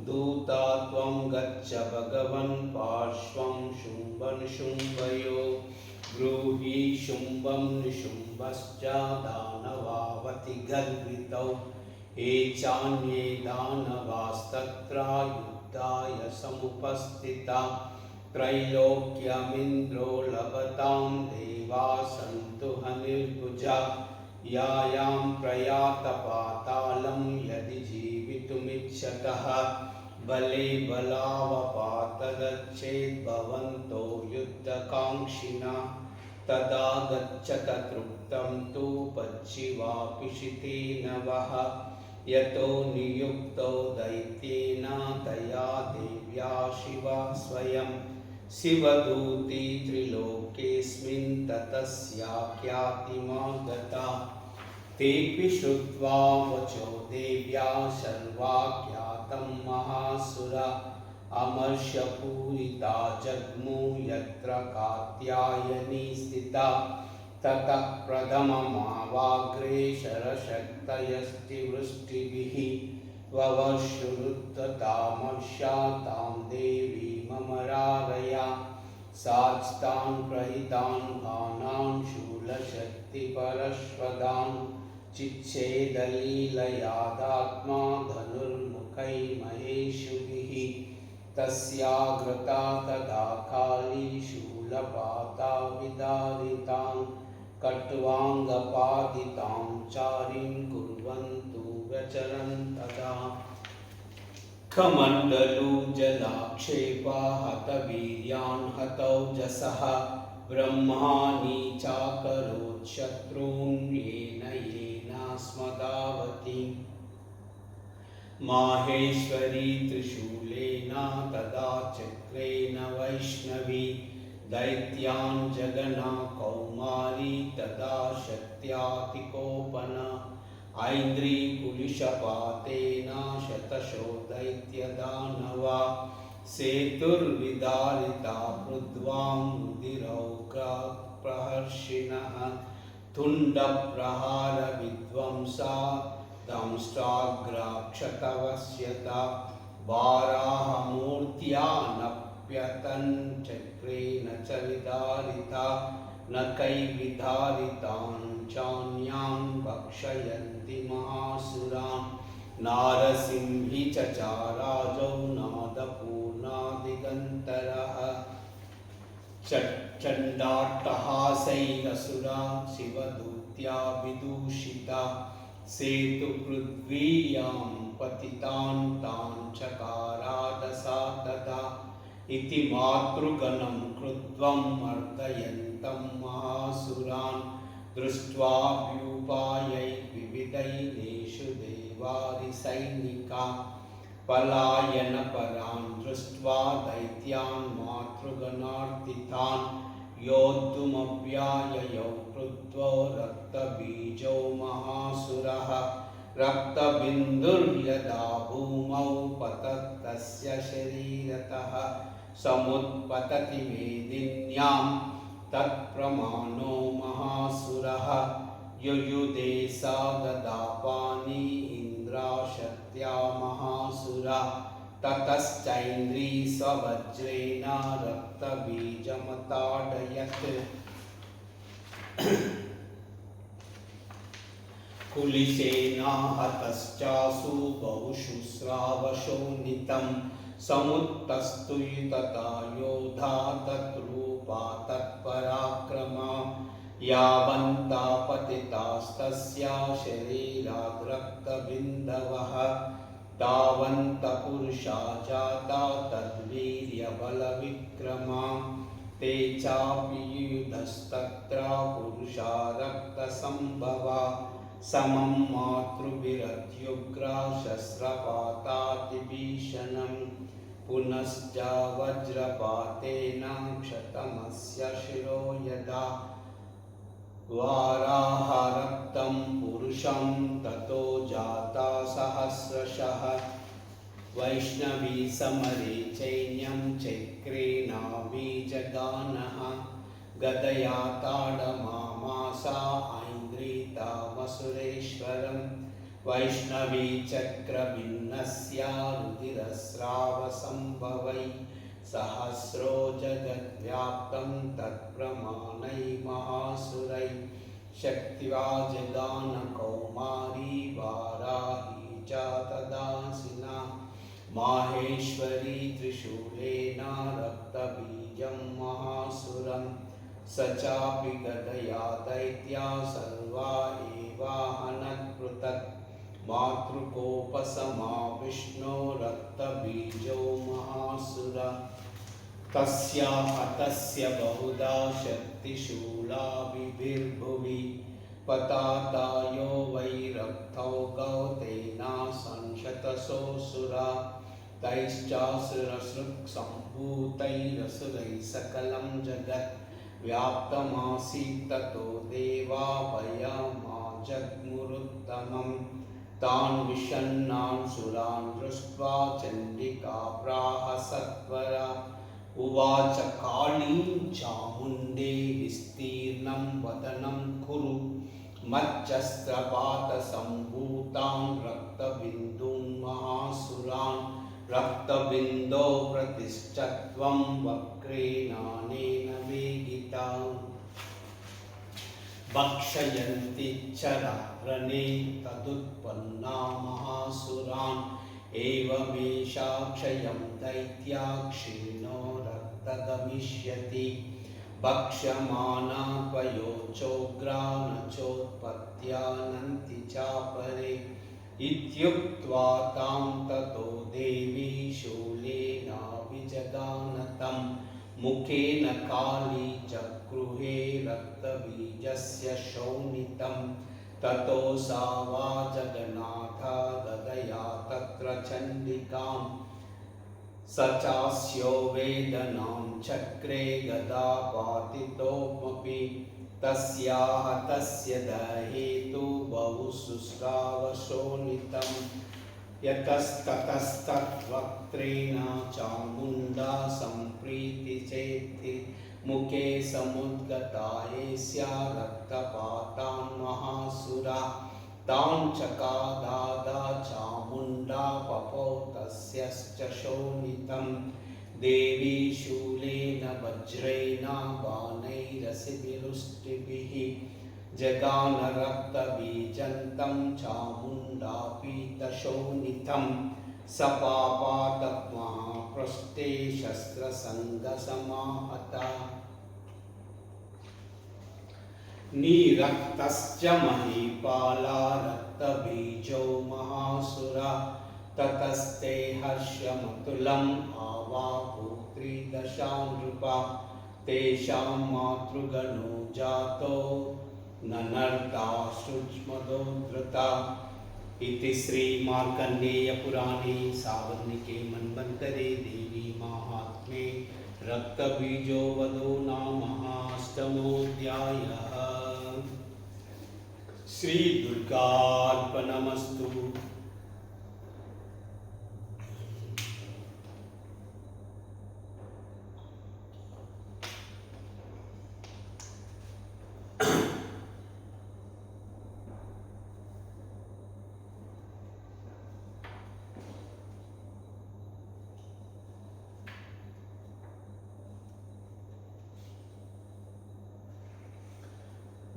दूता त्वं गच्छ भगवन् पार्श्वं शुम्भनिशुम्भयो ब्रूहि शुम्भं निशुम्भश्च दानवावति गर्वितौ ये चान्ये दानवास्तत्र युद्धाय समुपस्थिता त्रैलोक्यमिन्द्रो लभतां देवा सन्तु हनिर्भुजा यायां प्रयातपातालं यदि जीवितुमिच्छतः बले बलावपातदच्छेद्भवन्तो युद्धकाङ्क्षिणा तदा गच्छत तृप्तं तु पच्छिवापिशितेन वः यतो नियुक्तो दैत्येन तया देव्या शिवा स्वयं शिवदूती त्रिलोकेऽस्मिन् ततस्याख्यातिमागता तेऽपि श्रुत्वा वचो देव्या सर्वाख्यातं महासुरा अमर्षपूरिता जग्मु यत्र कात्यायनी स्थिता ततः प्रथममावाग्रे शरशक्तयस्तिवृष्टिभिः ववर्षुरुत्ततामर्षा तां देवीममरारया सास्तान् प्रहितान् बाणान् शूलशक्तिपरश्वदान् चिच्छेदलीलयादात्मा धनुर्मुखै महेशुभिः तस्याग्रता तदा काली शूलपाता विदारितां कट्वाङ्गपादितां चारीं कुर्वन्तु व्यचरन् तदा कमण्डलू जलाक्षेपा हतवीर्यान् हतौजसः ब्रह्माणि चाकरोत् शत्रून् येन स्मदावती माहेश्वरी त्रिशूलेन तदा चक्रेण वैष्णवी दैत्यान् जगना कौमारी तदा शक्त्यातिकोपना ऐन्द्री कुलिशपातेन शतशो दैत्यदानवा सेतुर्विदारिता पृथ्वां रुधिरौग्रा प्रहर्षिणः तुण्डप्रहारविध्वंसा दंष्ट्राग्राक्षतवस्यता वाराहमूर्त्यानप्यतञ्चक्रेण च विदारिता न कैर्विदारितां चान्यां भक्षयन्ति महासुरान् नारसिंही चचाराजौ नादपूर्णादिगन्तरः चण्डाट्टहासैरसुरा शिवदूत्या विदूषिता सेतुपृथ्वीयां पतितान् तान् चकारादसा तदा इति मातृगणं कृत्वं मर्दयन्तं महासुरान् दृष्ट्वाभ्युपायैर्विविधैर्देषु देवारिसैनिका पलायनपरान् दृष्ट्वा दैत्यान् मातृगणार्तितान् योद्धुमव्याययौ कृत्वा रक्तबीजौ महासुरः रक्तबिन्दुर्यदा भूमौ पतत् तस्य शरीरतः समुत्पतति मेदिन्यां तत्प्रमाणो महासुरः युयुधे सा गदापानि इन्द्राशक्त्या महासुरा ततश्चैन्द्री स्ववज्रेण रक्तबीजमताडयत् कुलिशेन हतश्चासु बहुशुस्रावशोणितं समुत्तस्तु तथा योधा तत्रूपा तत्पराक्रमा यावन्ता पतितास्तस्या शरीरात् रक्तबिन्दवः तावन्त पुरुषा जाता तद्वीर्यबलविक्रमा ते चापि युधस्तत्र पुरुषा रक्तसम्भवा समं मातृभिरत्युग्रा शस्त्रपातातिभीषणं पुनश्च वज्रपातेन क्षतमस्य शिरो यदा वाराहरक्तं पुरुषं ततो जाता सहस्रशः वैष्णवी समरे चैन्यं चक्रे नाभिजगानः गदया ताडमामासा ऐन्द्रितामसुरेश्वरं वैष्णवी चक्रभिन्नस्य रुधिरस्रावसम्भवै सहस्रो जगद्व्याप्तं तत्प्रमाणै महासुरै शक्त्या जगानकौमारी वाराही च तदासिना माहेश्वरी त्रिशूलेन रक्तबीजं महासुरं स चापि गदया दैत्या सर्वा एवाहनत्पृथक् मातृकोपसमा विष्णो रक्तबीजो महासुर तस्य हतस्य बहुधा शक्तिशूलाभिर्भुवि पतातायो वै रक्तौ गौतेना संशतसोऽसुरा तैश्चासुरसृक्सम्भूतैरसुरैः सकलं जगत् व्याप्तमासीत् ततो देवा भयमाजग्मुरुत्तमम् तान् विषण्णान् सुरान् दृष्ट्वा चण्डिका प्राह सत्वरा उवाच कालीं चामुण्डे विस्तीर्णं वदनं कुरु मच्चस्त्रपातसम्भूतान् रक्तबिन्दून् महासुरान् रक्तबिन्दो प्रतिष्ठत्वं वक्रेणानेन वेगिता भक्षयन्ति चरारणे तदुत्पन्ना महासुरान् एवमेषा क्षयं दैत्या क्षीणो रक्तगमिष्यति भक्ष्यमाना त्वयोचोग्रा न चोत्पत्त्यानन्ति चापरे इत्युक्त्वा तां ततो देवी शूलेनाभिजगानतं मुखेन काली चक्रुहे रक्तबीजस्य शोणितं ततो सा वा जगन्नाथा गदया तत्र चण्डिकां स चास्यो वेदनां चक्रे गदापातितोऽपि तस्याः तस्य दहेतु बहु शुश्रावशोणितं यतस्ततस्तद्वक्त्रेण चामुण्डा सम्प्रीतिचेति मुखे समुद्गता एष्या रक्तपातान् महासुरा तां चकादादा चामुण्डा पपौ तस्यश्च शोणितं देवी शूलेन वज्रेण बाणैरसिभिरुष्टिभिः जगान रक्तबीजन्तं चामुण्डापीतशोणितं सपापातत्मा पृष्ठे शस्त्रसङ्गसमाहता निरक्तश्च महीपाला रक्तबीजो महासुरा ततस्ते हर्षमतुलम् आवापुत्री दशानृपा तेषां मातृगणो जातो ननर्ताश्रुष्मदोद्धृता इति श्रीमार्कण्डेयपुराणे सावर्णिके मन्वन्तरे देवी माहात्म्ये रक्तबीजो वधो नाम अष्टमोऽध्यायः। श्रीदुर्गार्पणमस्तु।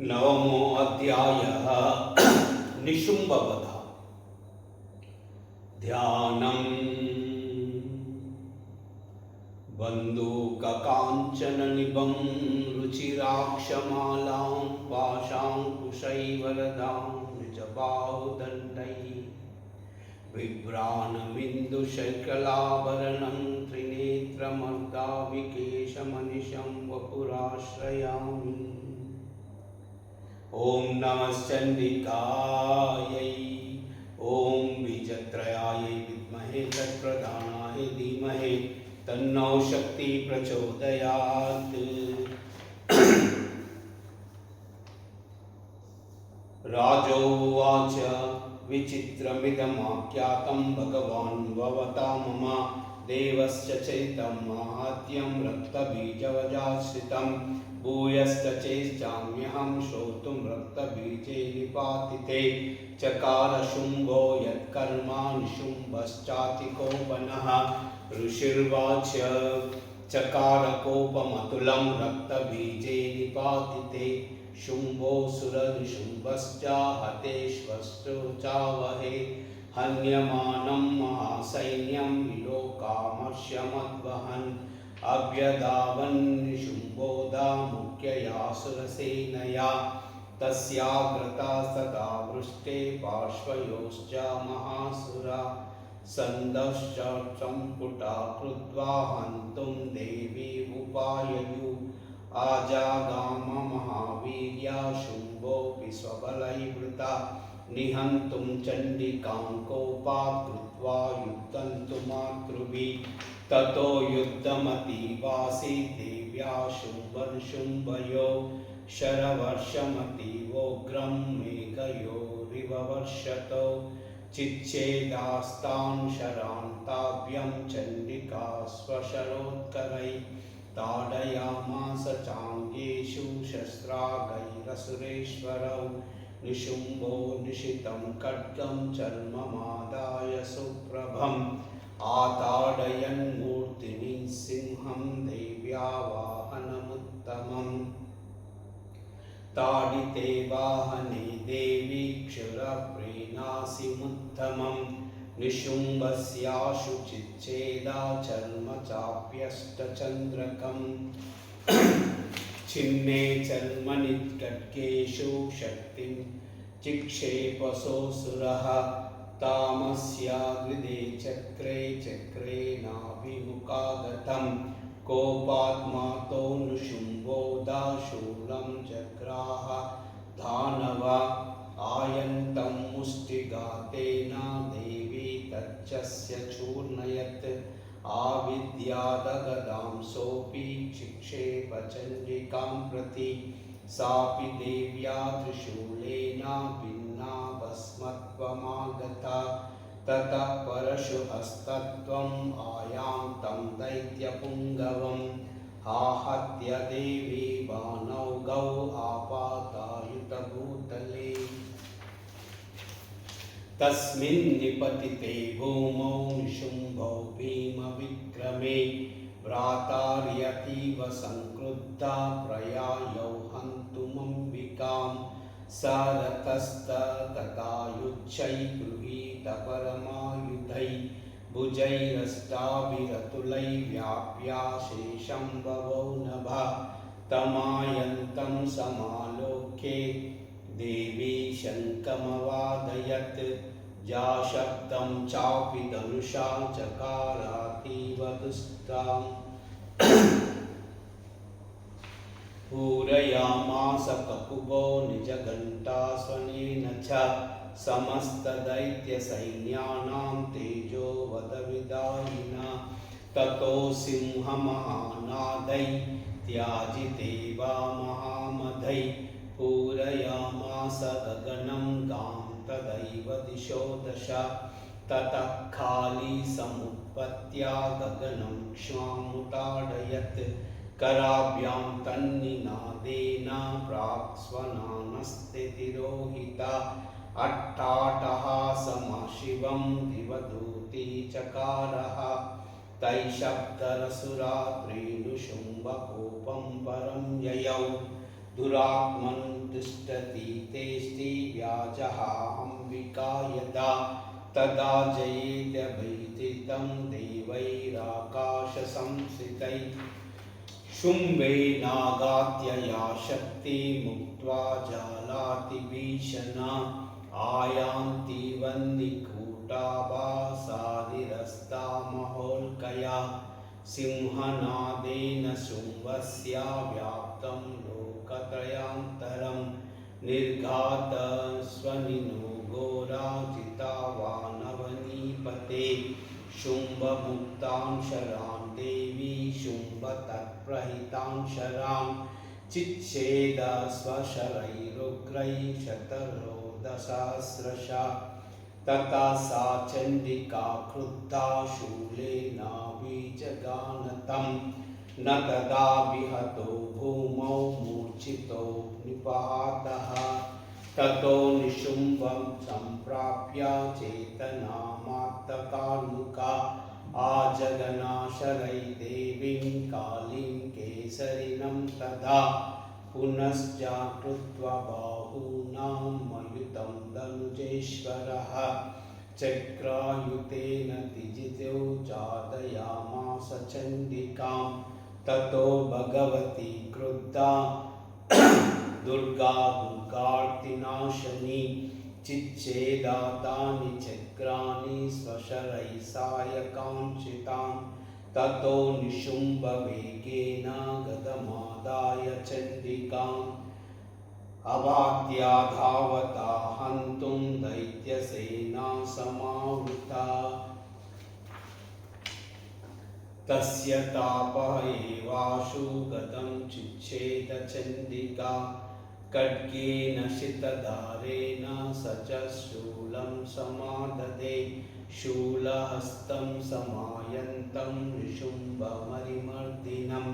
नवमो अध्यायः निशुम्भ। ध्यानम् बन्धूककाञ्चननिभं रुचिराक्षमालां पाशाङ्कुशैर्वरदां निजबाहुदण्डैः बिभ्राणमिन्दुशकलाभरणं त्रिनेत्रमर्दाविकेशमनिशं वपुराश्रयामि। ॐ नमश्चण्डिकायै ॐ बीजत्रयायै विद्महे तत्प्रधानाय धीमहि तन्नो शक्ति प्रचोदयात्। राजोवाच विचित्रमिदमाख्यातं भगवान् भवता मम देवस्य चैतं माहात्म्यं रक्तबीजवजाश्रितं भूयश्च चेष्टाम्यहं श्रोतुं रक्तबीजे निपातिते। चकार शुम्भो यत्कर्मा निशुम्भश्चातिकोपनः ऋषिर्वाच चकारकोपमतुलं रक्तबीजे निपातिते। शुम्भोऽसुरनिशुम्भश्च हतेष्वश्चोचावहे हन्यमानं महासैन्यं विलोकामर्ष्यमद्वहन् अभ्यधावन्निशुम्भोधा मुख्यया सुरसेनया तस्याग्रतास्तदा वृष्टे पार्श्वयोश्च महासुरा सन्दश्च सम्पुटा कृत्वा हन्तुं देवी उपाययु आजागाम महावीर्या शुम्भोऽपि स्वबलैर्वृता निहन्तुं चण्डिकां कोपात् कृत्वा युद्धं तु मातृभिः ततो युद्धमतीवासीत् देव्या शुम्भनिशुम्भयोः शरवर्षमतीवोग्रं मेघयोरिव वर्षतो चिच्छेदास्तान् शरान्ताभ्यं चण्डिका स्वशरोत्करैः ताडयामास चाङ्गेषु शस्त्रागैरसुरेश्वरौ निशुम्भो निशितं खड्गं चर्ममादाय सुप्रभम् आताडयन्मूर्तिनि सिंहं देव्या वाहनमुत्तमम् ताडिते वाहने देवी क्षुरप्रेणासिमुत्तमम् निशुम्भस्याशु चिच्छेदा चर्म चाप्यष्टचन्द्रकम् छिन्ने चर्मनिखड्गेषु शक्तिं चिक्षेपसोऽसुरः तामस्याग्निदे चक्रे चक्रेणाभिमुखागतं कोपात्मातो निशुम्भोदा शूलं जग्राह दानवा आयन्तं मुष्टिघातेन देवी तच्चस्य चूर्णयत् आविद्यादगदां सोऽपि चिक्षेप चण्डिकां प्रति सापि देव्या त्रिशूलेन भिन्ना भस्मत्वमागता ततः परशुहस्तत्वम् आयान्तं दैत्यपुङ्गवम् आहत्य देवी बाणौघौ आपातायुतभूतले तस्मिन् निपतिते भूमौ निशुम्भौ भीमविक्रमे भ्रातार्यतीव संक्रुद्धा प्रयायौ हन्तुमम्बिकां स रतस्तततायुच्छै गृहीतपरमायुधै भुजैरष्टाभिरतुलै व्याप्याशेषं बभौ नभः तमायन्तं समालोक्ये देवी शङ्खमवादयत् जाशब्दं चापि धनुषा चकारातीव दुष्टाम् पूरयामास ककुभो निजघण्टास्वनेन च समस्तदैत्यसैन्यानां तेजोवधविदायिना ततो सिंहमहानादै त्याजिते वा महामदै पूरयामास गगनं गां तदैव दिशो दश ततः काली समुत्पत्त्या गगनं क्ष्मामुताडयत् कराभ्यां तन्निनादेन प्राक्स्वनानस्ते तिरोहिता अट्टाटहासमशिवं दिवदूती चकारः तैशब्दरसुरात्रेणुशुम्भकोपं परं ययौ दुरात्मन् तिष्ठति तेष्टि व्याजहाम्बिका यदा तदा जयेत्यभैथितं देवैराकाशसंस्थितैः शुम्भेनागात्यया शक्ति मुक्त्वा जालातिभीषणा आयान्ति वह्निकूटाभासादिरस्ता महोल्कया सिंहनादेन शुम्भस्य व्याप्तं लोकत्रयान्तरं निर्घातस्वनिनो घोराजितावानवनीपते शुम्भमुक्तां शरां देवी शुम्भतत्प्रहितां शरां चिच्छेद स्वशरैरुग्रैः शतरोदसहस्रशः तथा सा चण्डिका क्रुद्धा शूलेनाभिजगानतं न तदा विहतो भूमौ मूर्छितो निपातः ततो निशुम्भं सम्प्राप्य चेतनामात्तकार्मुका आजगनाशरै देवीं कालीं केसरिनं तदा पुनश्चाकृत्वा बाहूनां मयुतं धनुजेश्वरः चक्रायुतेन तिजितो चादयामास चण्डिकां ततो भगवती क्रुद्धा दुर्गा दुर्गार्तिनाशनी चिच्छेदातानि चक्राणि स्वशरैः सायकांक्षितां ततो निशुम्भवेगेन गदमादाय चण्डिकाम् अवात्या धावता हन्तुं दैत्यसेना समावृता तस्य तापः एवाशु गतं चिच्छेद चण्डिका खड्गेन शितधारेण स च शूलं समाददे शूलहस्तं समायन्तं निशुम्भमरिमर्दिनं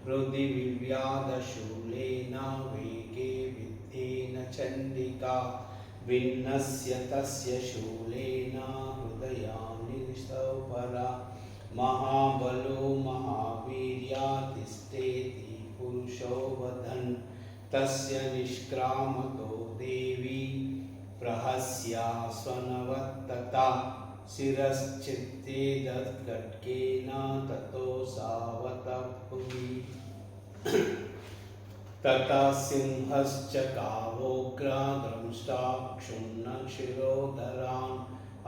हृदि विव्याधशूलेन वेगे विद्धेन चण्डिका विन्नस्य तस्य शूलेन हृदयानि सौपरा महाबलो महावीर्या तिष्ठेति पुरुषो वदन् तस्य निष्क्रामतो देवी प्रहस्या स्वनवत्तता शिरश्चित्तेदत्खड्गेन ततो सावतः भुवि ततः सिंहश्च कावोग्रा दंष्टाक्षुण्णशिरोधरान्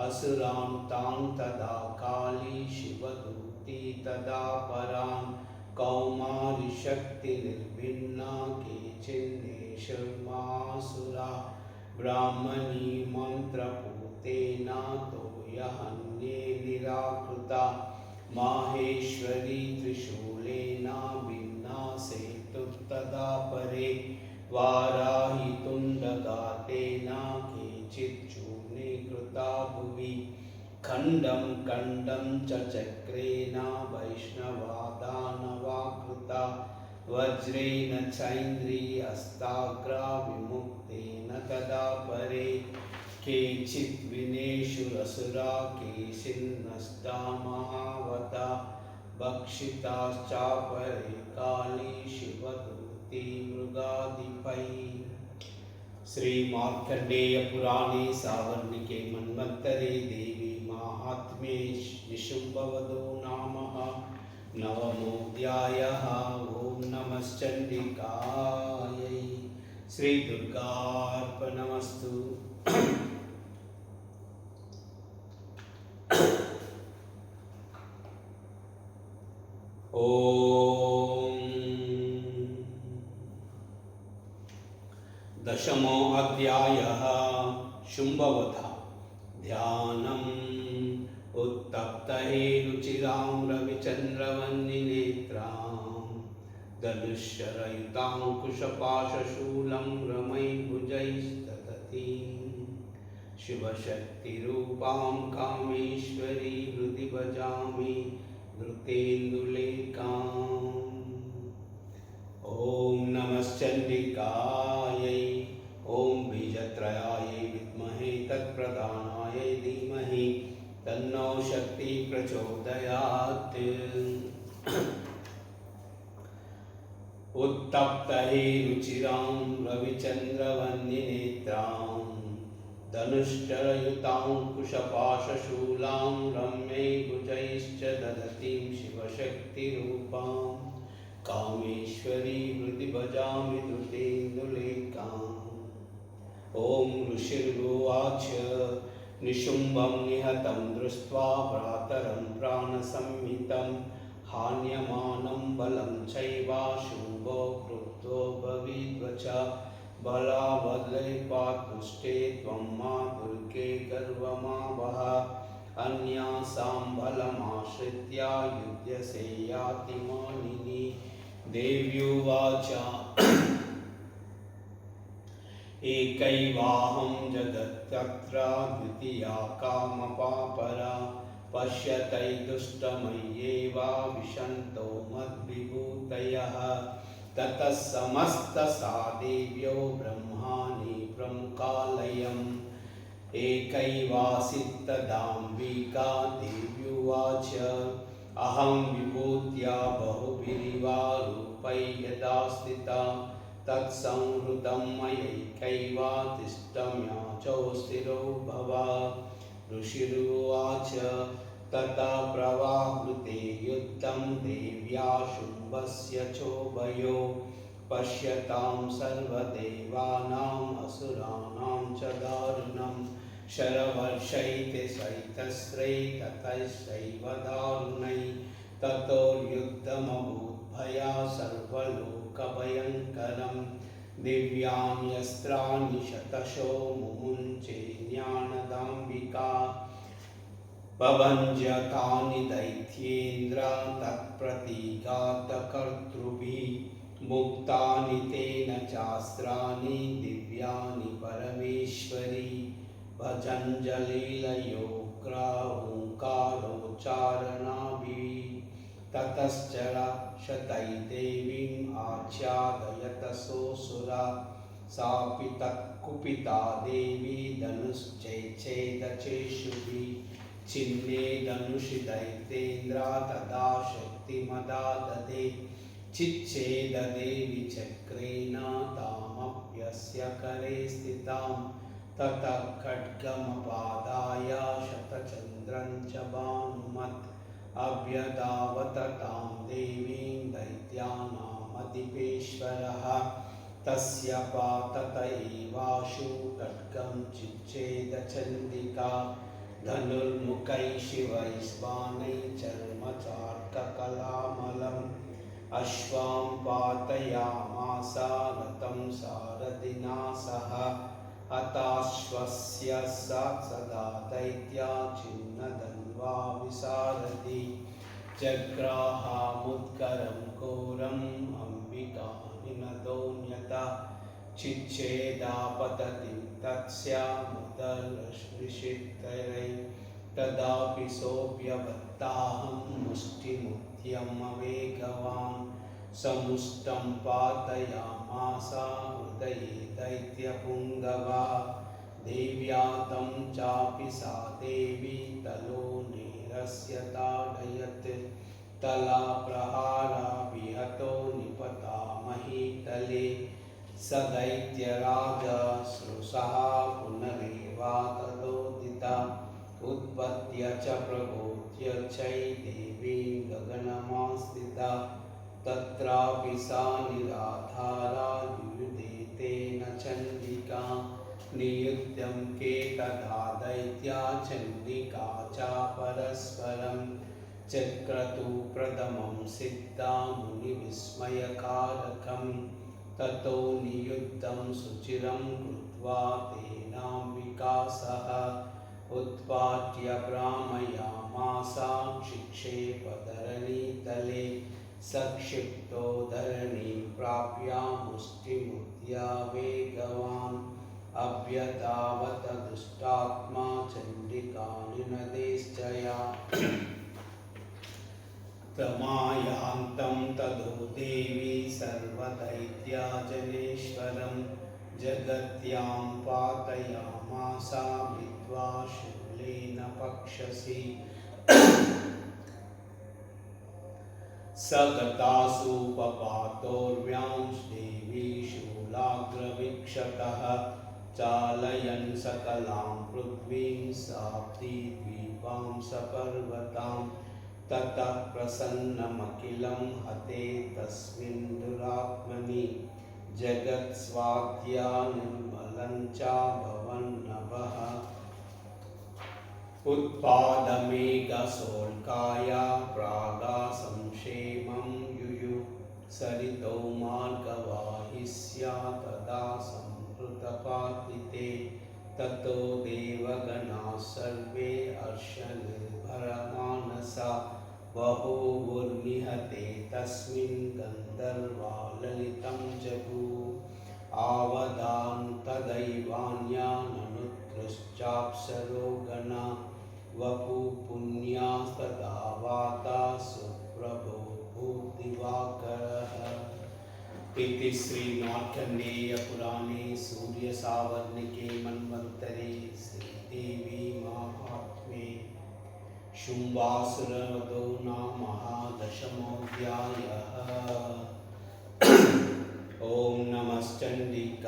असुरान् तान् तदा काली शिवदूती तदा परान् कौमारिशक्तिनिर्भिन्ना केचिन्नेषुर्मासुरा ब्राह्मणी मन्त्रपूतेन तोयहन्ये निराकृता माहेश्वरी त्रिशूलेन विन्नासेतु तदा परे वाराही तुण्डगातेन केचिच्चूर्णे कृता भुवि खण्डं खण्डं च चक्रेण वैष्णवादानवा कृता वज्रेण चैन्द्री हस्ताग्रा विमुक्तेन तदा परे केचित् विनेषुरसुरा केचिन्नष्टा महावता भक्षिताश्चापरे काली शिवदूती मृगाधिपैः श्री मार्कण्डेय पुराणे सावर्णिके मन्वन्तरे देवी माहात्म्ये निशुम्भवधो नाम नवमोऽध्यायः। ओम नमश्चण्डिकायै श्री दुर्गार्पणमस्तु। ओम दशमो अध्यायः शुम्भवध ध्यानम् उत्तप्तये रुचिरां रविचन्द्रवह्निनेत्रां धनुश्शरयुताङ्कुशपाशशूलं रमैर्भुजैस्तततीं शिवशक्तिरूपां कामेश्वरी हृदि भजामि धृतेन्दुलेखाम्। ॐ नमश्चण्डिकायै ॐ बीजत्रयायै विद्महे तत्प्रधानायै धीमहि तन्नो शक्ति प्रचोदयात्। उत्तप्तये रुचिरां रविचन्द्रवह्निनेत्रां धनुश्चरयुताङ्कुशपाशशूलां रम्ये भुजैश्च दधतीं शिवशक्तिरूपां कामेश्वरी हृदि भजामि धृतेन्दुलेखाम्। ॐ ऋषिर्वाच निशुम्भं निहतं दृष्ट्वा भ्रातरं प्राणसंहितं हान्यमानं बलं चैव शुम्भो क्रुद्धो भवेद्वच बलावलैपातुष्टे त्वं मा दुर्गे गर्वमावह अन्यासां बलमाश्रित्य युध्यसे यातिमानिनी। देव्युवाच एकैवाहं जगत्तत्र द्वितीया कामपापरा पश्यतैदुष्टमय्येव विशन्तो मद्विभूतयः ततः समस्तसा देव्यो ब्रह्माणि प्रमुखालयम् एकैवासीत्तदाम्बिका देव्युवाच अहं विभूत्या बहुभिरिवा रूपै यदा स्थिता तत्संहृतं मयैकैव तिष्ठम्याचो स्थिरो भव। ऋषिरुवाच तथा प्रवाहृते युद्धं देव्या शुम्भस्य चोभयो पश्यतां सर्वदेवानाम् असुराणां च दारुणं शरवर्षैः सहितस्रै ततैश्चैव दारुणै ततोर्युद्धमभूद्भया सर्वलोकभयङ्करं दिव्यान्यस्त्राणि शतशो मुमुञ्चे ज्ञानदाम्बिका पवञ्जकानि दैत्येन्द्र तत्प्रतिघातकर्तृभिः मुक्तानि तेन चास्त्राणि दिव्यानि परमेश्वरी भजञ्जलीलयोग्राहुङ्कारोच्चारणाभिः ततश्चर शतै देवीम् आच्छादयतसोऽसुरा सापि तत्कुपिता देवी धनुश्चेच्छेदचेषुभिः छिन्ने धनुषि दैत्येन्द्र तदा शक्तिमदा ददे चिच्छेददेवी चक्रेण तामप्यस्य करे स्थितां ततः खड्गमपादाय शतचन्द्रं च भानुमत् अभ्यधावत तां देवीं दैत्यानामधिपेश्वरः तस्य पातत एवाशु खड्गं चिच्छेदचण्डिका धनुर्मुखैः शिवैः बाणैः चर्मचार्ककलामलम् अश्वां पातयामास रथं सारथिना सह हताश्वस्य सदा दैत्या छिन्नधन्वा विसारथि जग्राहामुत्करं घोरम् अम्बिका निनदोऽन्यथा चिच्छेदापततिं तत्स्यामुदलश्रिषितरै तदापि सोऽप्यवत्ताहं मुष्टिमुद्यमवेगवान् समुष्टं पातयामास हृदये दैत्यपुङ्गवा देव्या तं चापि सा देवी तलोनेरस्य ताडयत् तलाप्रहाराभिहतो निपतामहीतले स दैत्यराजसृसः पुनरेवातदोदिता उत्पत्य च प्रबोध्य चै देवीं गगनमास्थिता तत्रापि सा निराधारा युयुधे तेन चण्डिका नियुद्धं केतदा दैत्या चण्डिका च परस्परं चक्रतु प्रथमं सिद्धा मुनिविस्मयकारकं ततो नियुद्धं सुचिरं कृत्वा तेनाम्बिका सह उत्पाट्य भ्रामयामास क्षिक्षेपधरणीतले सक्षिप्तो धरणीं प्राप्य मुष्टिमुद्यावेगवान् अभ्यधावत दुष्टात्मा चण्डिका निनदेश्चया तमायान्तं तदो देवी सर्वदैत्याजनेश्वरं जगत्यां पातयामास विद्वा शूलेन पक्षसि स गतासु पपातोर्व्यां देवी शूलाग्रवीक्षतः चालयन् सकलां पृथ्वीं साप्तिद्वीपां सपर्वतां ततः प्रसन्नमखिलं हते तस्मिन् दुरात्मनि जगत्स्वाद्या निर्मलं चाभवन्नभः उत्पादमेघसोल्काय प्रागासंक्षेमं युयु सरितो मार्गवाहिस्या तदा संहृतपातिते ततो देवगणाः सर्वे हर्षनिर्भरमानसा बभूवुर्निहते तस्मिन् गन्धर्वा ललितं जगुः आवदान्तदैवान्याननुतृश्चाप्सरो गणा वपुपुण्यास्तदा वाता सुप्रभो भूदिवाकरः इति श्रीमार्कण्डेयपुराणे सूर्यसावर्णिके मन्वन्तरे श्रीदेवी महात्म्ये शुम्भासुरवधो नाम दशमोऽध्यायः। ॐ नमश्चण्डिकायै।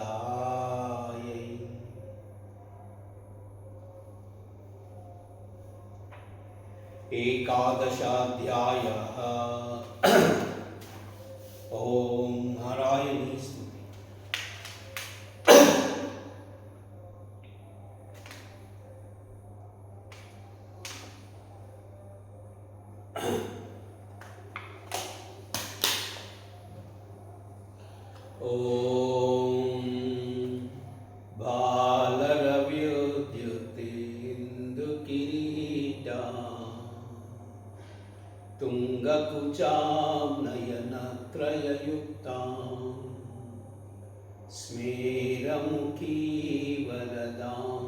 एकादशाध्यायः। ॐ नारायणी स्तुति। ॐ बालरव्युद्युतिन्दुकिरीटा तुङ्गकुचां नयनत्रययुक्तां स्मेरमुखी वरदाङ्कुशपाशां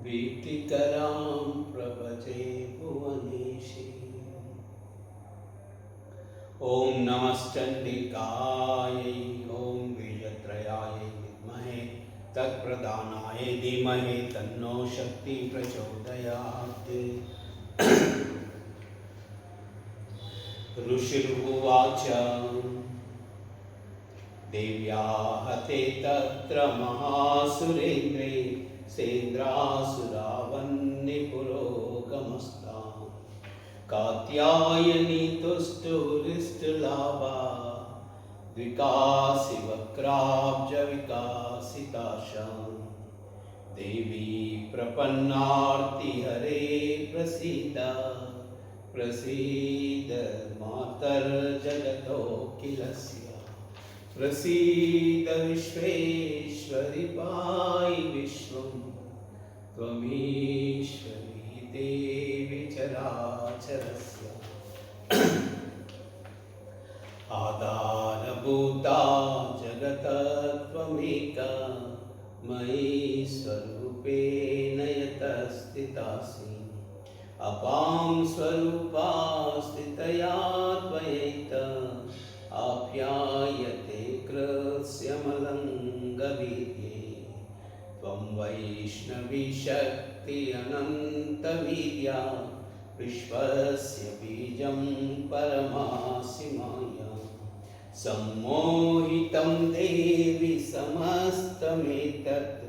भीतिकरां प्रभजे भुवनेशी। ॐ नमश्चण्डिकायै। ॐ बीजत्रयायै विद्महे तत्प्रदानाय धीमहि तन्नो शक्ति प्रचोदयात्। ऋषिरुवाच देव्या हते तत्र महासुरेन्द्रे सेन्द्रासुरावन्निपुरोगमस्ताम् कात्यायनी तुष्टुरिष्टलाभा विकासिवक्राब्जविकासिताशां देवी प्रपन्नार्तिहरे प्रसीद प्रसीद मातर्जगतोऽखिलस्य प्रसीद विश्वेश्वरि पाहि विश्वं त्वमीश्वरी देवी चराचरस्य आधारभूता जगत्त्वमेका मयि स्वरूपेण यतस्थितासि अपां स्वरूपा स्थितया त्वयैत आप्यायते कृत्स्यमलङ्गवीर्ये त्वं वैष्णवी शक्ति अनन्तवीर्या विश्वस्य बीजं परमासि माया सम्मोहितं देवी समस्तमेतत्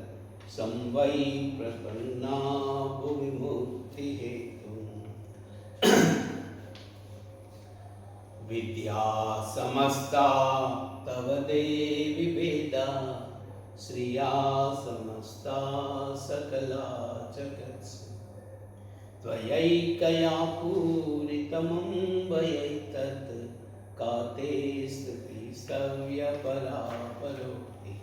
संवै प्रपन्ना भुवि मुक्तिहेतुः विद्या समस्ता तव देवी वेदा श्रिया समस्ता सकला जगत्सु त्वयैकया पूरितमं वयैतत् का ते स्तुतिः स्तव्यपरा परोक्तिः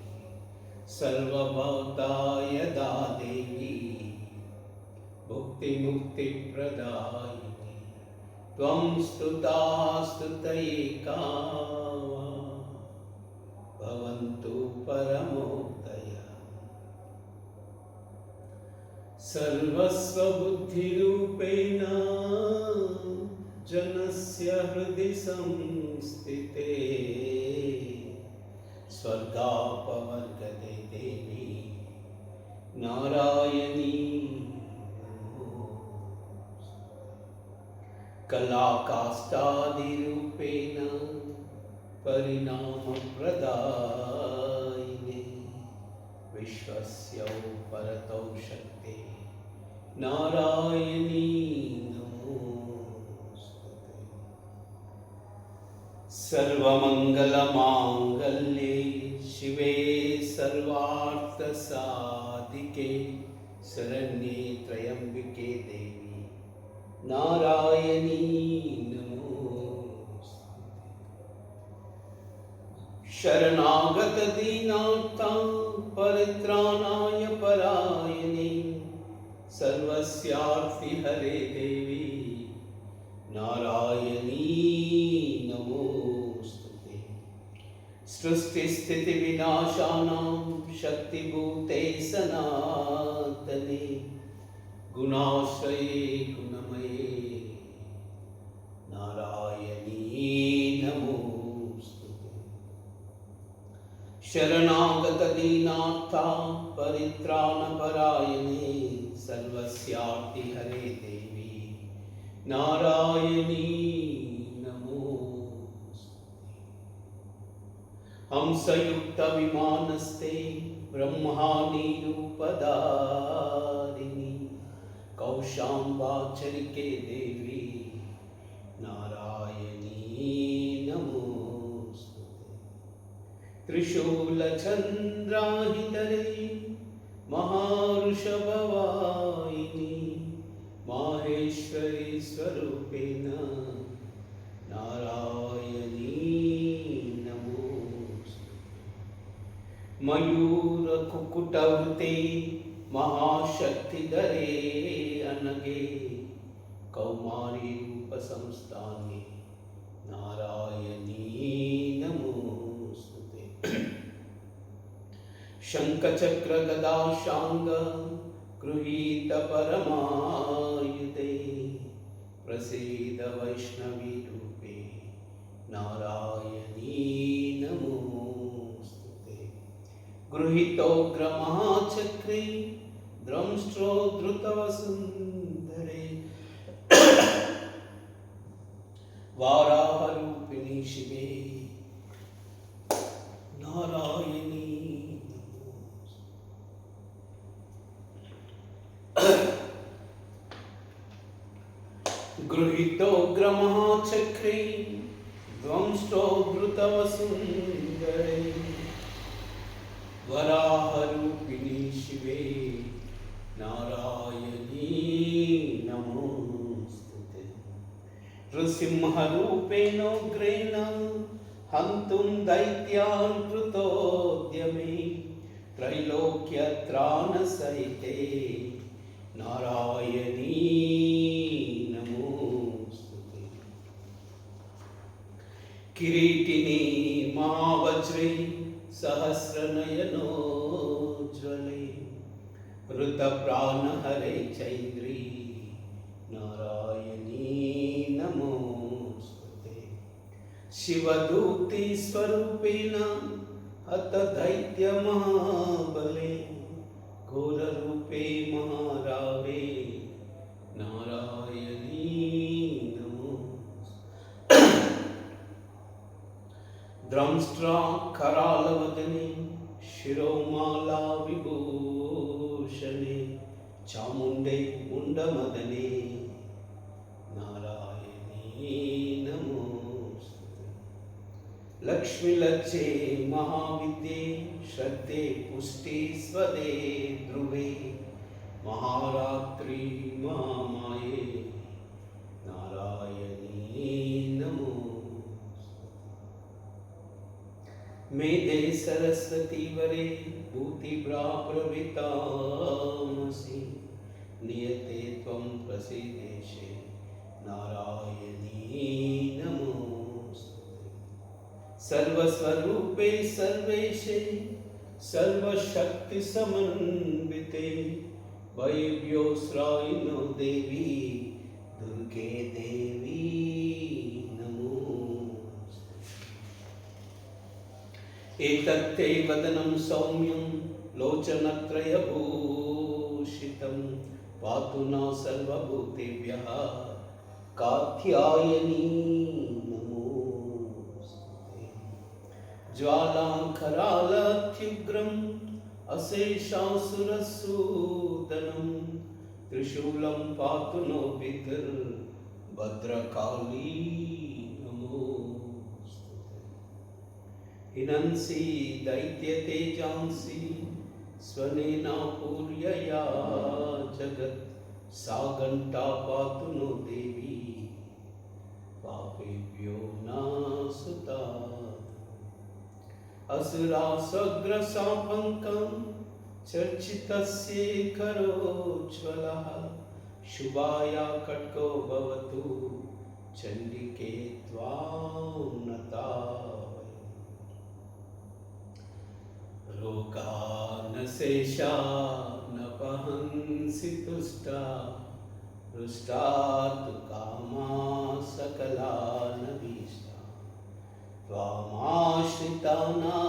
सर्वभौता यदा देवी भुक्तिमुक्तिप्रदायिनी त्वं स्तुता स्तुतैका भवन्तु परमोक्तयः सर्वस्वबुद्धिरूपेण जनस्य हृदि संस्थिते स्वर्गापवर्गते देवी नारायणी कलाकाष्ठादिरूपेण परिणामप्रदायिने विश्वस्य परतौ शक्ते नारायणी नमोस्तुते। सर्वमंगलमांगल्ये शिवे सर्वार्थसाधिके शरण्ये त्र्यंबके देवी नारायणी नमोस्तुते। शरणागत दीनार्तां परित्राणाय परायणे सर्वस्यार्ति हरे देवी नारायणी नमोस्तुते। सृष्टि स्थिति विनाशानां शक्तिभूते सनातने गुणाश्रये गुणमये नारायणी नमोस्तुते। शरणागत दीनार्तां परित्राणपरायणे सर्वस्यार्ति हरे देवी नारायणी नमोस्तुते। हंसयुक्त विमानस्ते ब्रह्माणि रूपधारिणी कौशाम्बाचरिके देवी नारायणी नमोस्तुते। त्रिशूलचन्द्राहितरे महावृषभवाहिनी माहेश्वरी स्वरूपेण नारायणी नमोस्तुते। मयूरकुकुटवृते महाशक्तिधरे अनगे कौमारी रूपसंस्थाने नारायणी नमोस्तुते। शंखचक्र गदा शांग गृहीत परमायुधे प्रसीद वैष्णवी रूपे नारायणी नमोस्तुते। गृहीतोग्र महाचक्रे द्रंष्ट्रो धृतवसुंधरे वाराहरूपिणी शिवे नारायणी गृहीतोग्र महाचक्रे द्वंष्टो धृतवसुंधरे वराहरूपिणी शिवे नारायणी नमोस्तुते। नृसिंहरूपेणोग्रेण हन्तुं दैत्यान् कृतोद्यमे त्रैलोक्यत्राणसहिते नारायणी नमोस्तुते। किरीटिनी महावज्रे सहस्रनयनोज्ज्वले ऋतप्राणहरे चैन्द्री नारायणी नमोस्तुते। शिवदूती स्वरूपेण हत दैत्य महाबले घोररूपे महारावे नारायणी नमोस्तुते। द्रंष्ट्रा करालवदने शिरोमाला विभूषणे चामुण्डे मुण्डमदने नारायणी नमोस्तुते। लक्ष्मीलज्जे महाविद्ये श्रद्धे पुष्टि स्वदे ध्रुवे महारात्रि महामाये नारायणी नमोस्तुते। मेधे सरस्वती वरे भूतिभ्राप्रवृतामसि नियते त्वं प्रसीदेशे नारायणी नमोस्तुते। सर्वस्वरूपे सर्वेशे सर्वशक्ति समन्विते वैभ्योस्रायिनो देवी दुर्गे देवी नमोस्तुते। एतत्ते वदनं सौम्यं लोचनत्रयभूषितं पातु न सर्वभूतेभ्यः कात्यायनी नमोस्तुते। ज्वालाङ्करालत्युग्रम् अशेषासुरसूदनं त्रिशूलं पातु नो भद्रकाली नमोस्तुते। हिनंसि दैत्यतेजांसि स्वनेना पूर्यया जगत् सा घण्टा पातु नो देवी पापेभ्यो न सुता। असुरासग्रसापङ्कं चर्चितस्य करोज्ज्वलः शुभाया कट्को भवतु चण्डिके त्वां नता रोगानशेषा न पहंसि तुष्टा रुष्टा तु कामा सकला न भीष्टा त्वामाश्रितानां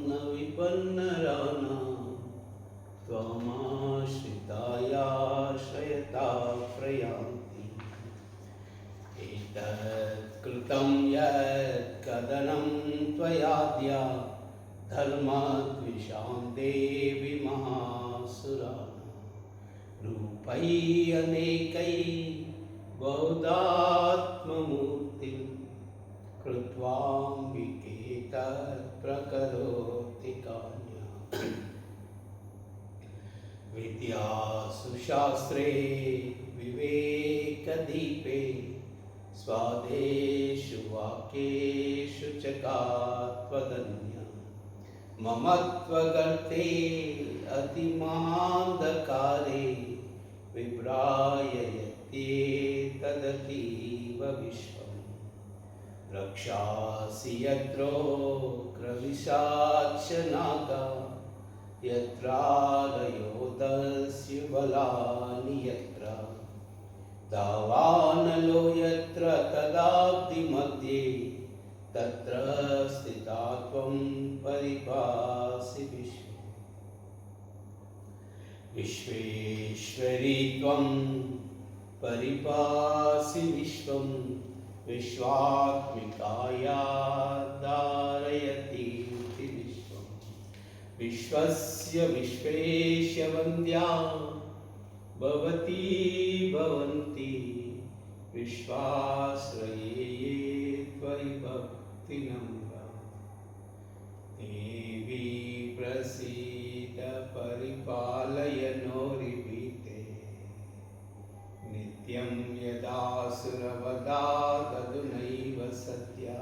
न विपन्नराणां त्वामाश्रितायाश्रयता प्रयान्ति। एतत् कृतं यत् कदनं त्वयाद्या धर्मद्विषां देवी महासुराणां रूपै अनेकै बहुदात्ममूर्तिं कृत्वाम्बिके तत् प्रकरोति कान्या। विद्यासु शास्त्रे विवेकदीपे स्वादेषु वाक्येषु च का त्वदन्या। ममत्वगर्ते अतिमहान्धकारे विभ्राययत्येतदतीव विश्वम् रक्षासि यत्रोग्रविशाच्छनागा यत्रालयो दस्युबलानि यत्र दावानलो यत्र तदाब्धिमध्ये तत्र स्थिता त्वं परिभासि विश्वेश्वरी त्वं परिभासि विश्वं विश्वात्मिकाया धारयति विश्वं विश्वस्य विश्वेश्य वन्द्या भवती भवन्ति विश्वाश्रये त्वयि भक्तिनम्रा। देवी प्रसीद परिपालय नोरिभीते नित्यं यदासुरवधा तदुनैव सद्या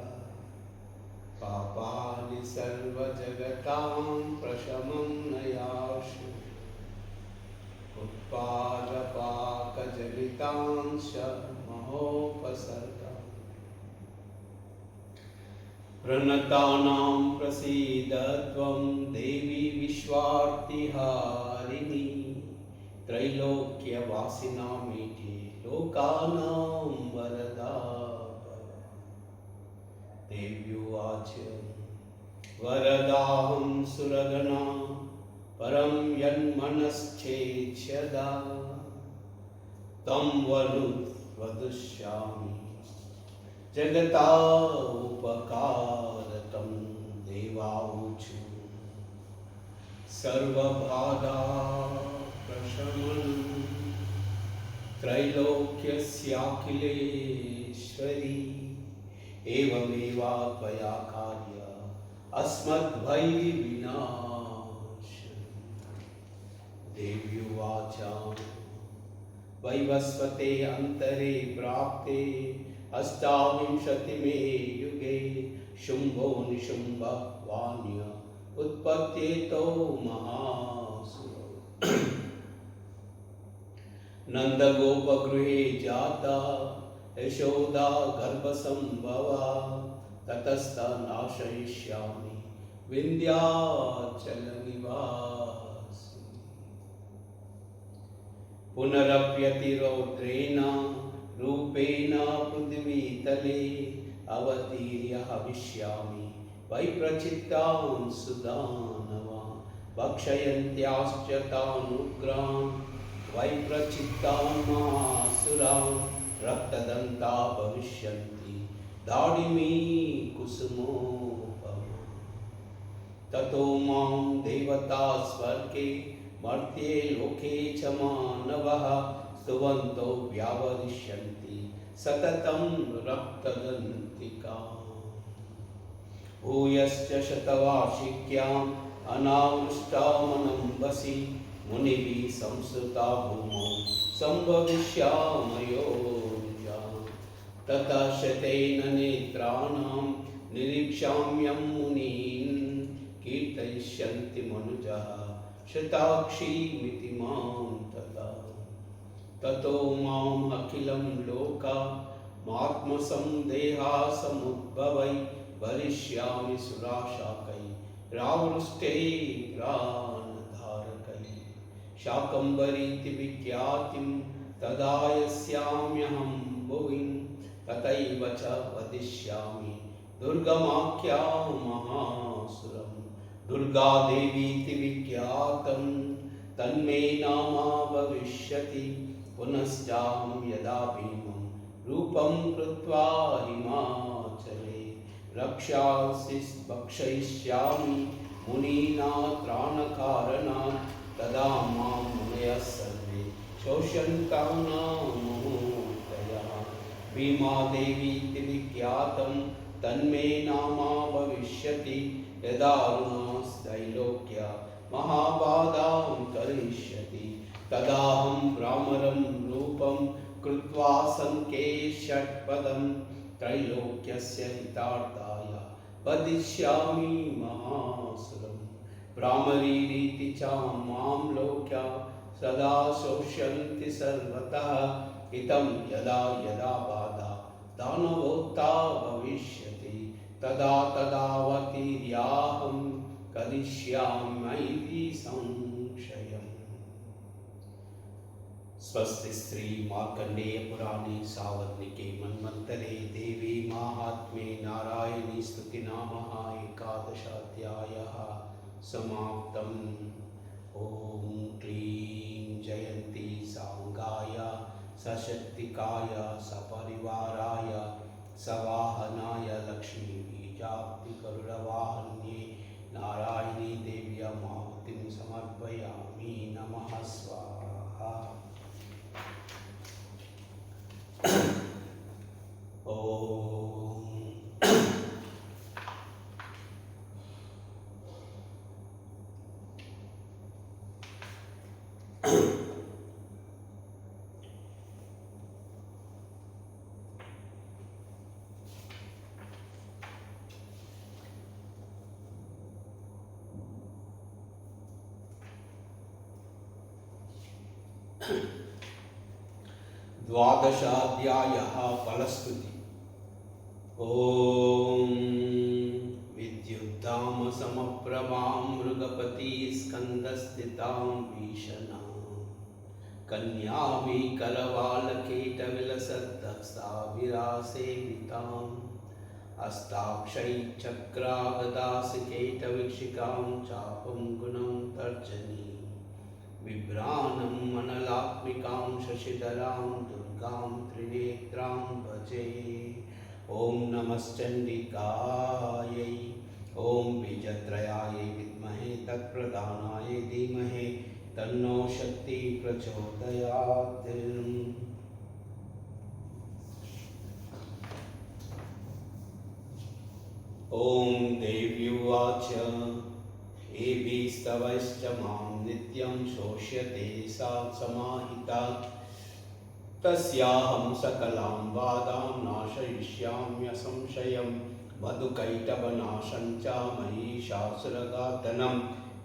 पापानि सर्वजगतां प्रशमं नयाशु उत्पादपाकजलितांश महोपसर्गा। प्रणतानां प्रसीद त्वं देवी विश्वार्तिहारिणी त्रैलोक्यवासिनामीति लोकानां वरदा देव्युवाच वरदाहं सुरगणा परं यन्मनश्चेच्छदा तं वदुष्यामि जगता उपकारतं देवाऊचु सर्वबाधा प्रशमनं त्रैलोक्यस्याखिलेश्वरी एवमेवा त्वया कार्य अस्मद्वैरिविनाश। देव्युवाच वैवस्वते अन्तरे प्राप्ते अष्टाविंशतिमे युगे शुम्भो निशुम्भः वान्य उत्पद्येतो महासुरो। नन्दगोपगृहे जाता यशोदा गर्भसम्भवा ततस्ता नाशयिष्यामि विन्ध्याचलनिवासी। पुनरप्यतिरौद्रेण रूपेण पृथ्वीतले अवतीर्य हविष्यामि वैप्रचित्तां सुदानवा भक्षयन्त्याश्च तानुग्रां वैप्रचित्तां महासुरां रक्तदन्ता भविष्यन्ति दाडिमी कुसुमोपमा। ततो मां देवता स्वर्गे मर्त्ये लोके च मानवः स्तुवन्तो व्यावरिष्यन्ति सततं रक्तदन्तिकाम्। भूयश्च शतवार्षिक्याम् अनावृष्टामनम्बसि मुनिभिः संसृता भूमौ सम्भविष्यामयोनिजा। ततः शतेन नेत्राणां निरीक्षाम्यं मुनीन् कीर्तयिष्यन्ति मनुजः शताक्षीमिति मां तथा। ततो माम् अखिलं लोकमात्मसंदेहासमुद्भवै वरिष्यामि सुराशाकैरावृष्टैरानधारकैः। शाकम्भरीति विख्यातिं तदा यस्याम्यहं भुवि तथैव च वदिष्यामि दुर्गमाख्यां महासुरम्। दुर्गादेवीति विख्यातं तन्मे नामा भविष्यति पुनश्चाहं यदा भीमं रूपं कृत्वा हिमाचले रक्षांसि भक्षयिष्यामि मुनीनात्राणकारणात् तदा मां मुनयः सर्वे शोष्यन्तां मुहूर्तयः। भीमादेवीति विख्यातं तन्मे नामा भविष्यति यदा रुणास्त्रैलोक्या महाबाधां करिष्यति तदाहं भ्रामरं रूपं कृत्वा संके षट्पदं त्रैलोक्यस्य हितार्थाय वदिष्यामि महासुरम्। भ्रामरीति च मां लोक्या सदा शोष्यन्ति सर्वतः हितं यदा यदा बाधा दानवोत्था भविष्यति तदा तदावतीर्याहं करिष्याम्यैति संशयम्। स्वस्ति श्री मार्कण्डेय पुराणे सावर्णिके मन्वन्तरे देवी माहात्म्ये नारायणी स्तुतिनामः एकादशाध्यायः समाप्तम्। ॐ क्लीं जयन्ती सांगाय सशक्तिकाय सपरिवाराय सवाहनाय लक्ष्मी बीजाब्धिगरुडवाहन्ये नारायणी देव्या माहुतिं समर्पयामि। नमः स्वाहा। द्वादशाध्यायः फलस्तुति। ॐ विद्युद्धाम समप्रभां मृगपति स्कन्दस्थितां भीषणां कन्यामि करवालकेटविलसद्दक्षाभिरासेविताम् अस्ताक्षैचक्रागदासिकेटवीक्षिकां चापं गुणं तर्जनी बिभ्राणं मनलात्मिकां शशिधरां दुर्गां त्रिनेत्रां भजे। ॐ नमश्चण्डिकायै ॐ बीजत्रयायै विद्महे तत्प्रधानाय धीमहि तन्नो शक्ति प्रचोदयात्। ॐ देवी उवाच एभिस्तवश्च मां नित्यं शोष्यते सा समाहिता तस्याहं सकलां बाधां नाशयिष्याम्यसंशयं। मधुकैटभनाशं च महिषासुरघातनं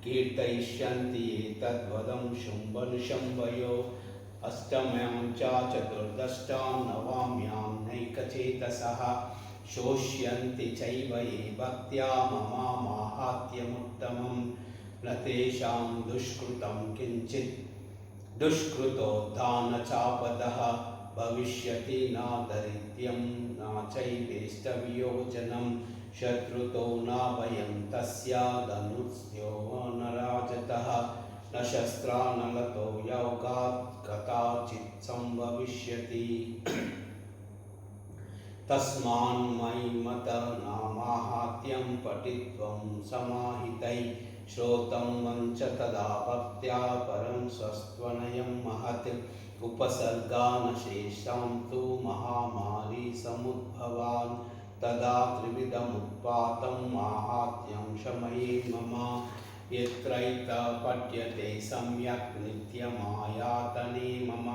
कीर्तयिष्यन्ति एतद्वदं शुम्भनिशुम्भयो। अष्टम्यां च चतुर्दश्यां नवाम्यां नैकचेतसः शोष्यन्ति चैव ये भक्त्या मम माहात्म्यमुत्तमम्। न तेषां दुष्कृतं किञ्चित् दुष्कृतोद्धानचापदः भविष्यति न दारिद्र्यं न चैवेष्टवियोजनं। शत्रुतो न भयं तस्य धनुस्यो न राजतः न शस्त्रा न लतो योगात् कदाचित् संभविष्यति। तस्मान् मयि मत नामाहात्यं पठि पठित्वं समाहितै श्रोतं वञ्च तदा भक्त्या परं स्वस्त्वनयं महत् उपसर्गानशेषां तु महामारी समुद्भवान् तदा त्रिविधमुत्पातं माहात्म्यं शमये मम यत्रैतः पठ्यते सम्यक् नित्यमायातने मम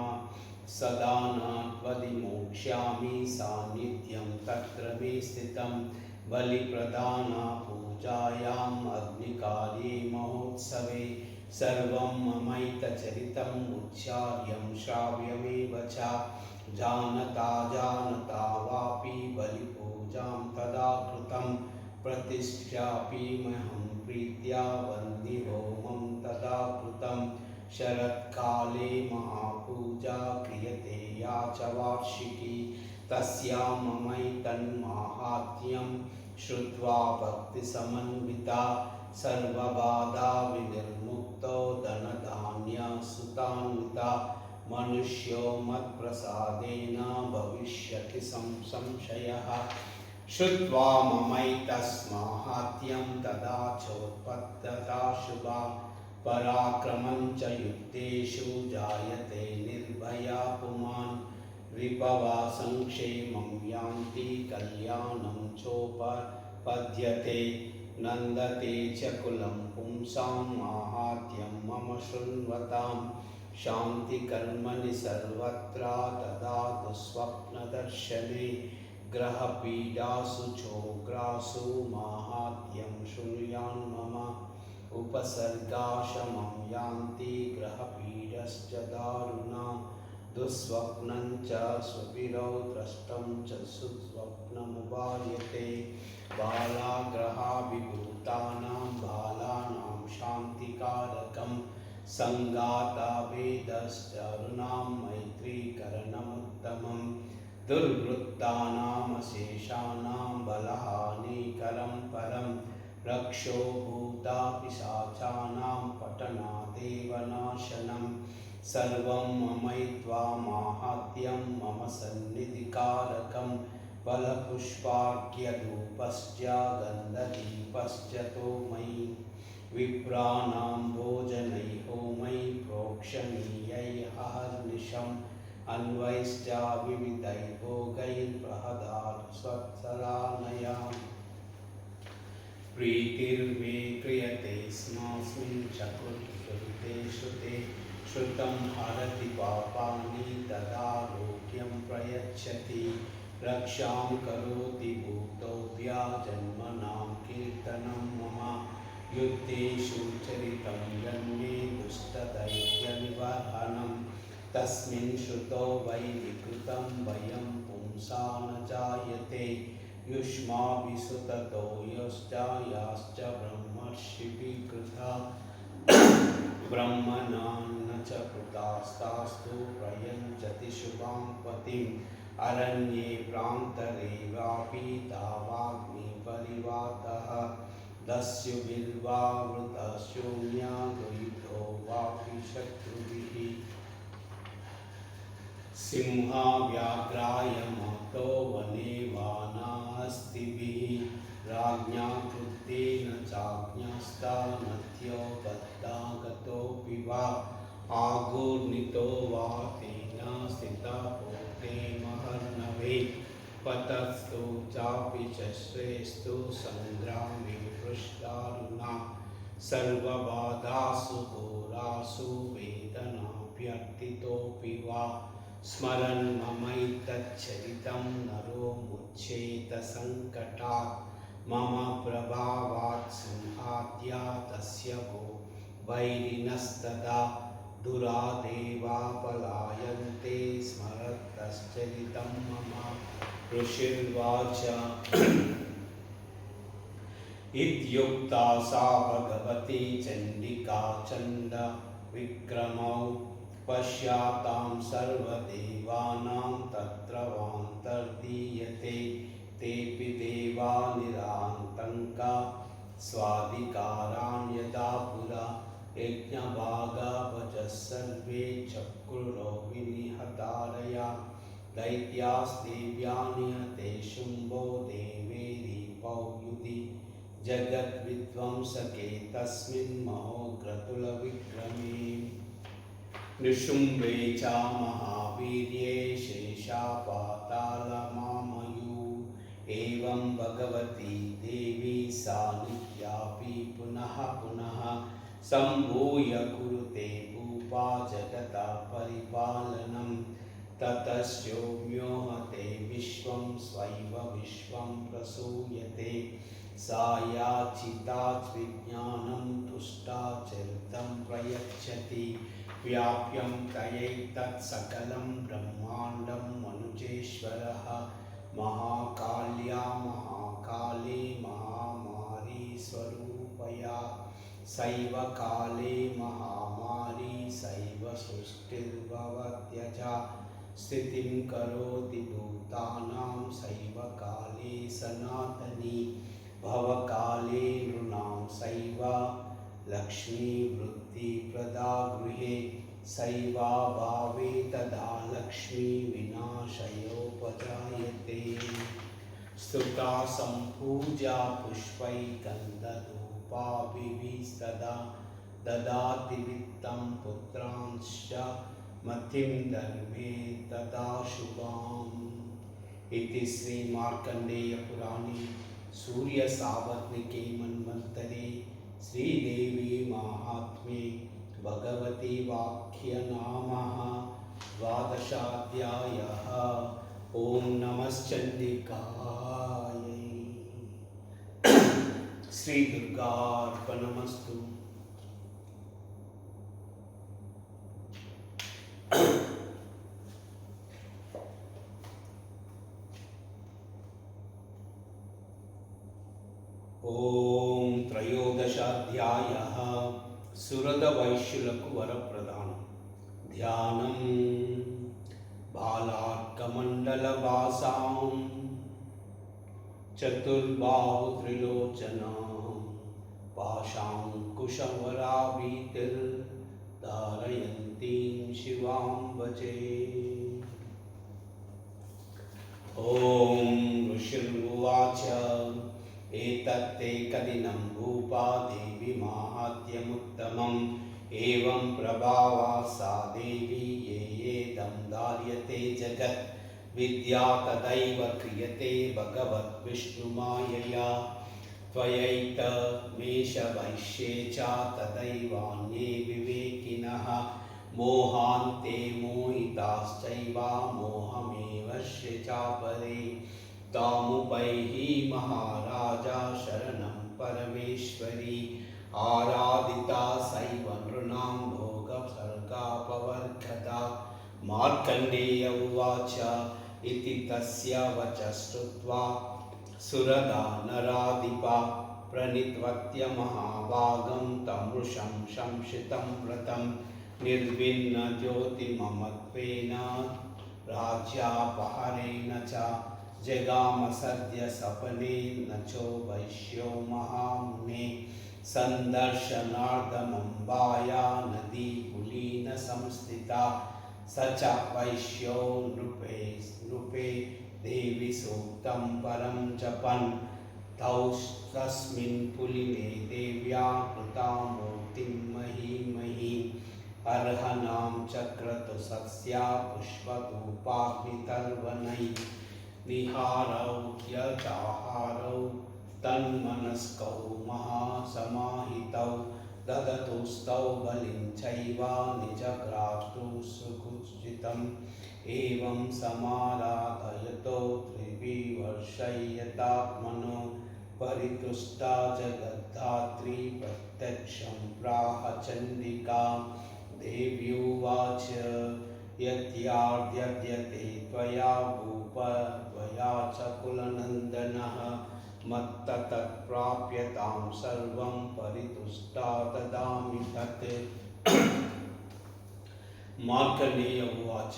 सदा न त्वदिमोक्ष्यामि सान्निध्यं तत्र मे स्थितं बलिप्रदाना पूजायाम् अग्निकार्ये महोत्सवे सर्वं ममैतचरितम् उच्चार्यं श्राव्यमेव च जानता वापि बलिपूजां तदा कृतं प्रतिष्ठाप्यहं प्रीत्या वह्निहोमं तदा कृतं शरत्काले महापूजा क्रियते या च वार्षिकी तस्यां ममैतन्माहात्म्यं श्रुत्वा भक्तिसमन्विता सर्वबाधा विनिर्मुक्तो धनधान्यसुतान्विता मनुष्यो मत्प्रसादेन भविष्यति संशयः श्रुत्वा ममैतन्माहात्म्यं तदा चोत्पद्यता शुभा पराक्रमं च युद्धेषु जायते निर्भया पुमान् रिपवा संक्षेमं यान्ति कल्याणं चोपपद्यते नन्दते च कुलं पुंसां माहात्म्यं मम शृण्वतां शान्तिकर्मणि सर्वत्र तदा दुःस्वप्नदर्शने ग्रहपीडासु चोग्रासु माहात्म्यं शृणुयान् मम उपसर्गाशमं यान्ति ग्रहपीडश्च दारुणा दुःस्वप्नं च स्वपिरौ द्रष्टं च सुस्वप्नमुपायते बालाग्रहाभिभूतानां बालानां शान्तिकारकं सङ्गाताभेदश्चारुणां मैत्रीकरणमुत्तमं दुर्वृत्तानामशेषाणां बलहानिकरं परं रक्षो भूतापिशाचानां पटनादेव नाशनं सर्वं ममैत्वा माहात्म्यं मम सन्निधिकारकं फलपुष्पार्घ्यधूपश्च गन्धदीपश्च तो मयि विप्राणां भोजनै होमै प्रोक्षणीयैः अहर्निशम् अन्वैश्च विविधैः भोगैर्बृहदास्वत्सरानया प्रीतिर्मे क्रियते स्मास्मिन् चतुर्थे श्रुते श्रुतं हरति पापानि तदारोग्यं प्रयच्छति रक्षां करोति भूतोऽभ्या जन्मनां कीर्तनं मम युद्धेषु चरितं यन्मे दुष्टदैत्यनिवर्हनं तस्मिन् श्रुतो वै विकृतं भयं पुंसा न जायते युष्माभिसुततो याश्च ब्रह्मर्षिभिः ब्रह्मणा न च कृतास्तास्तु प्रयच्छति शुभां पतिम् अरण्ये प्रान्तरे वापि तावाग्निपरिवातः दस्युभिर्वावृतशून्या गृहीतो वापि शत्रुभिः सिंहाव्याघ्राय महतो वने वानास्तिभिः राज्ञा क्रुद्धेन चाज्ञस्ता नद्यो बद्धागतोऽपि वा आगूर्णितो वा तेन स्थितपोते महर्नवे पतस्तु चापि च श्रेष्ठु सङ्ग्रामे पृष्ठारुणा सर्वबाधासु घोरासु वेदनाभ्यर्थितोऽपि वा स्मरन् ममैतच्चरितं नरो मुच्येत सङ्कटात् मम प्रभावात् सिंहाद्या तस्य वो वैरिणस्तदा दुरादेवा पलायन्ते स्मरतश्चरितं मम ऋषिर्वाच इत्युक्ता सा भगवती चण्डिका चण्डविक्रमौ पश्यातां सर्वदेवानां तत्र वान्तर्दीयते तेऽपि देवा निरातङ्का स्वाधिकारान् यदा पुरा यज्ञभागावचः सर्वे चक्रुरो विनिहतारया दैत्यास्तेव्या निहते शुम्भो देवेरीपौ युधि जगद्विध्वंसके तस्मिन् महोग्रतुलविक्रमे निशुम्भे च महावीर्ये शेषापातालमामयू एवं भगवती देवी सा नित्यापि पुनः पुनः सम्भूय कुरुते भूपा जगता परिपालनं ततस्योम्योहते विश्वं स्वैव विश्वं प्रसूयते सा याचिता विज्ञानं तुष्टा चरितं प्रयच्छति व्याप्यं तयैतत्सकलं ब्रह्माण्डं मनुजेश्वरः महाकाल्या महाकाले महामारी स्वरूपया सैव काले महामारी सैव सृष्टिर्भवत्यजा स्थितिं करोति भूतानां सैव काले सनातनी भवकाले नृणां सैव लक्ष्मीवृत्तिप्रदा गृहे सैवाभावे तदा लक्ष्मी विनाशयोपजायते स्तुता सम्पूजा पुष्पै गन्धधूपाभिस्तदा ददाति वित्तं पुत्रांश्च मतिं धर्मे तदा शुभाम् इति श्री मार्कण्डेय पुराणे सूर्यसावर्णिके मन्वन्तरे श्रीदेवी माहात्म्ये भगवती वाक्यनामः द्वादशाध्यायः। ओम नमश्चण्डिकायै। श्री दुर्गार्पणमस्तु। ओम त्रयोदशाध्यायः। सुरदवैश्युలకు वरप्रदानं। ध्यानं बालार्कमण्डलवासां चतुर्बाहुत्रिलोचनां पाशाङ्कुशवराभीतिर्धारयन्तीं शिवां भजे। ॐ ऋषिर्उवाच एतत्ते कदिनं भूपा देवी माहात्म्यमुत्तमम् एवं प्रभावा सा देवी ये दं धार्यते जगत् विद्या तदैव क्रियते भगवद्विष्णुमायया त्वयैतमेषवैश्ये च तदैवान्ये विवेकिनः मोहान्ते मोहिताश्चैव मोहमेव चापरे तामुपैहि महाराजा शरणं परमेश्वरी आराधिता सैव नृणां भोगसर्गापवर्गता। मार्कण्डेय उवाच इति तस्य वचः श्रुत्वा सुरदा नराधिपा प्रणित्वत्य महाभागं तमृषं संशितं व्रतं निर्विण्ण ज्योतिममत्वेन राज्यापहरेण च जगाम सद्य सपने न चो वैश्यो महामुने संदर्शनार्थमम्बाया नदी कुलीन संस्थिता स च वैश्यो नृपे देवी सूक्तं परं जपन् तौ तस्मिन् पुलिने देव्या कृता मूर्तिं महीमहीं अर्हणां चक्रतु सस्या पुष्पधूपाग्नितर्वणैः निहारौ यजाहारौ तन्मनस्कौ महासमाहितौ ददतुस्तौ बलिं चैव निजग्रातु सुकुचितम् एवं समाराधयतो त्रिविवर्षय्यतात्मनो परितुष्टा जगद्धात्री प्रत्यक्षं प्राह चण्डिका। देव्युवाच यत्याद्यते त्वया भूप त्वया च कुलनन्दनः मत्तत्प्राप्यतां सर्वं परितुष्टा ददामि तत्। मार्कण्डेय उवाच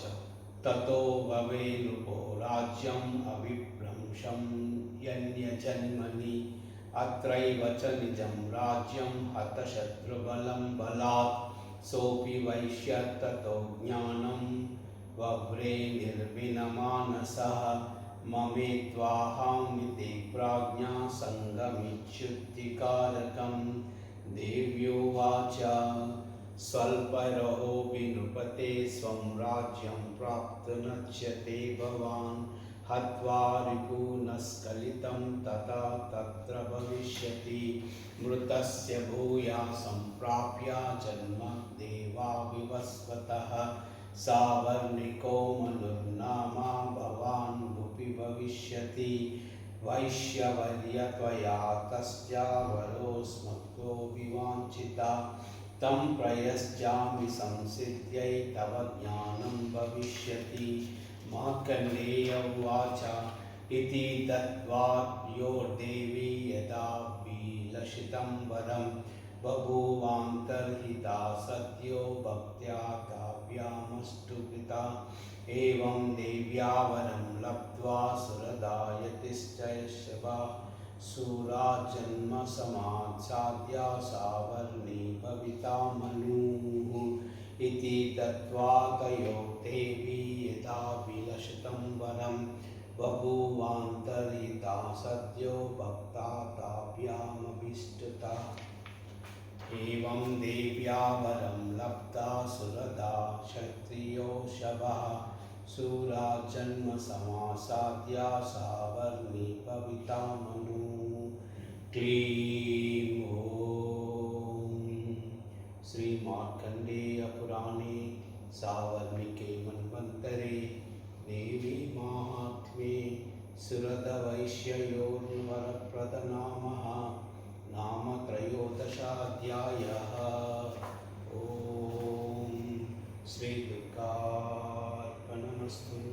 ततो भवे नृपो राज्यम् अविभ्रंशं यन्यजन्मनि अत्रैव च निजं राज्यं हतशत्रुबलं बलात् सोऽपि वैश्यः ततो ज्ञानं वव्रे निर्विनमानसः ममेत्वाहामिति प्राज्ञा सङ्गमिच्युतिकारकं देव्योवाच स्वल्परहो विनुपते स्वं राज्यं प्राप्तुनच्यते भवान् हत्वा रिपूनस्खलितं तथा तत्र भविष्यति मृतस्य भूयासं प्राप्य जन्म देवा विवस्वतः सावर्णिको मनुर्नामा भवान् भुवि भविष्यति वैश्यवर्यत्वया तस्य वरोऽस्मत्तो विवाञ्छिता तं प्रयच्छामि संसिद्ध्यै तव ज्ञानं भविष्यति मार्कण्डेय उवाच इति दत्त्वा यो देवी यदा विलसितं वरं बभूवान्तर्हिता सद्यो भक्त्या काव्यामष्टुभिता एवं देव्या वरं लब्ध्वा सुरदायतिश्चैषवा सूरा जन्म समासाद्या सावर्णी भविता मनुः इति दत्त्वा तयो देवी यदा विलसितं वरं बभूवान्तर्हिता सद्यो भक्ता ताभ्यामभीष्टता एवं देव्या वरं लब्धा सुरदा क्षत्रियोषवः सूरा जन्म समासाद्या सावर्णी भविता मनुः क्लीं ॐ श्री मार्कण्डेय पुराणे सावर्णिके मन्वन्तरे देवी माहात्म्ये सुरदवैश्ययोर्वरप्राप्तिविषये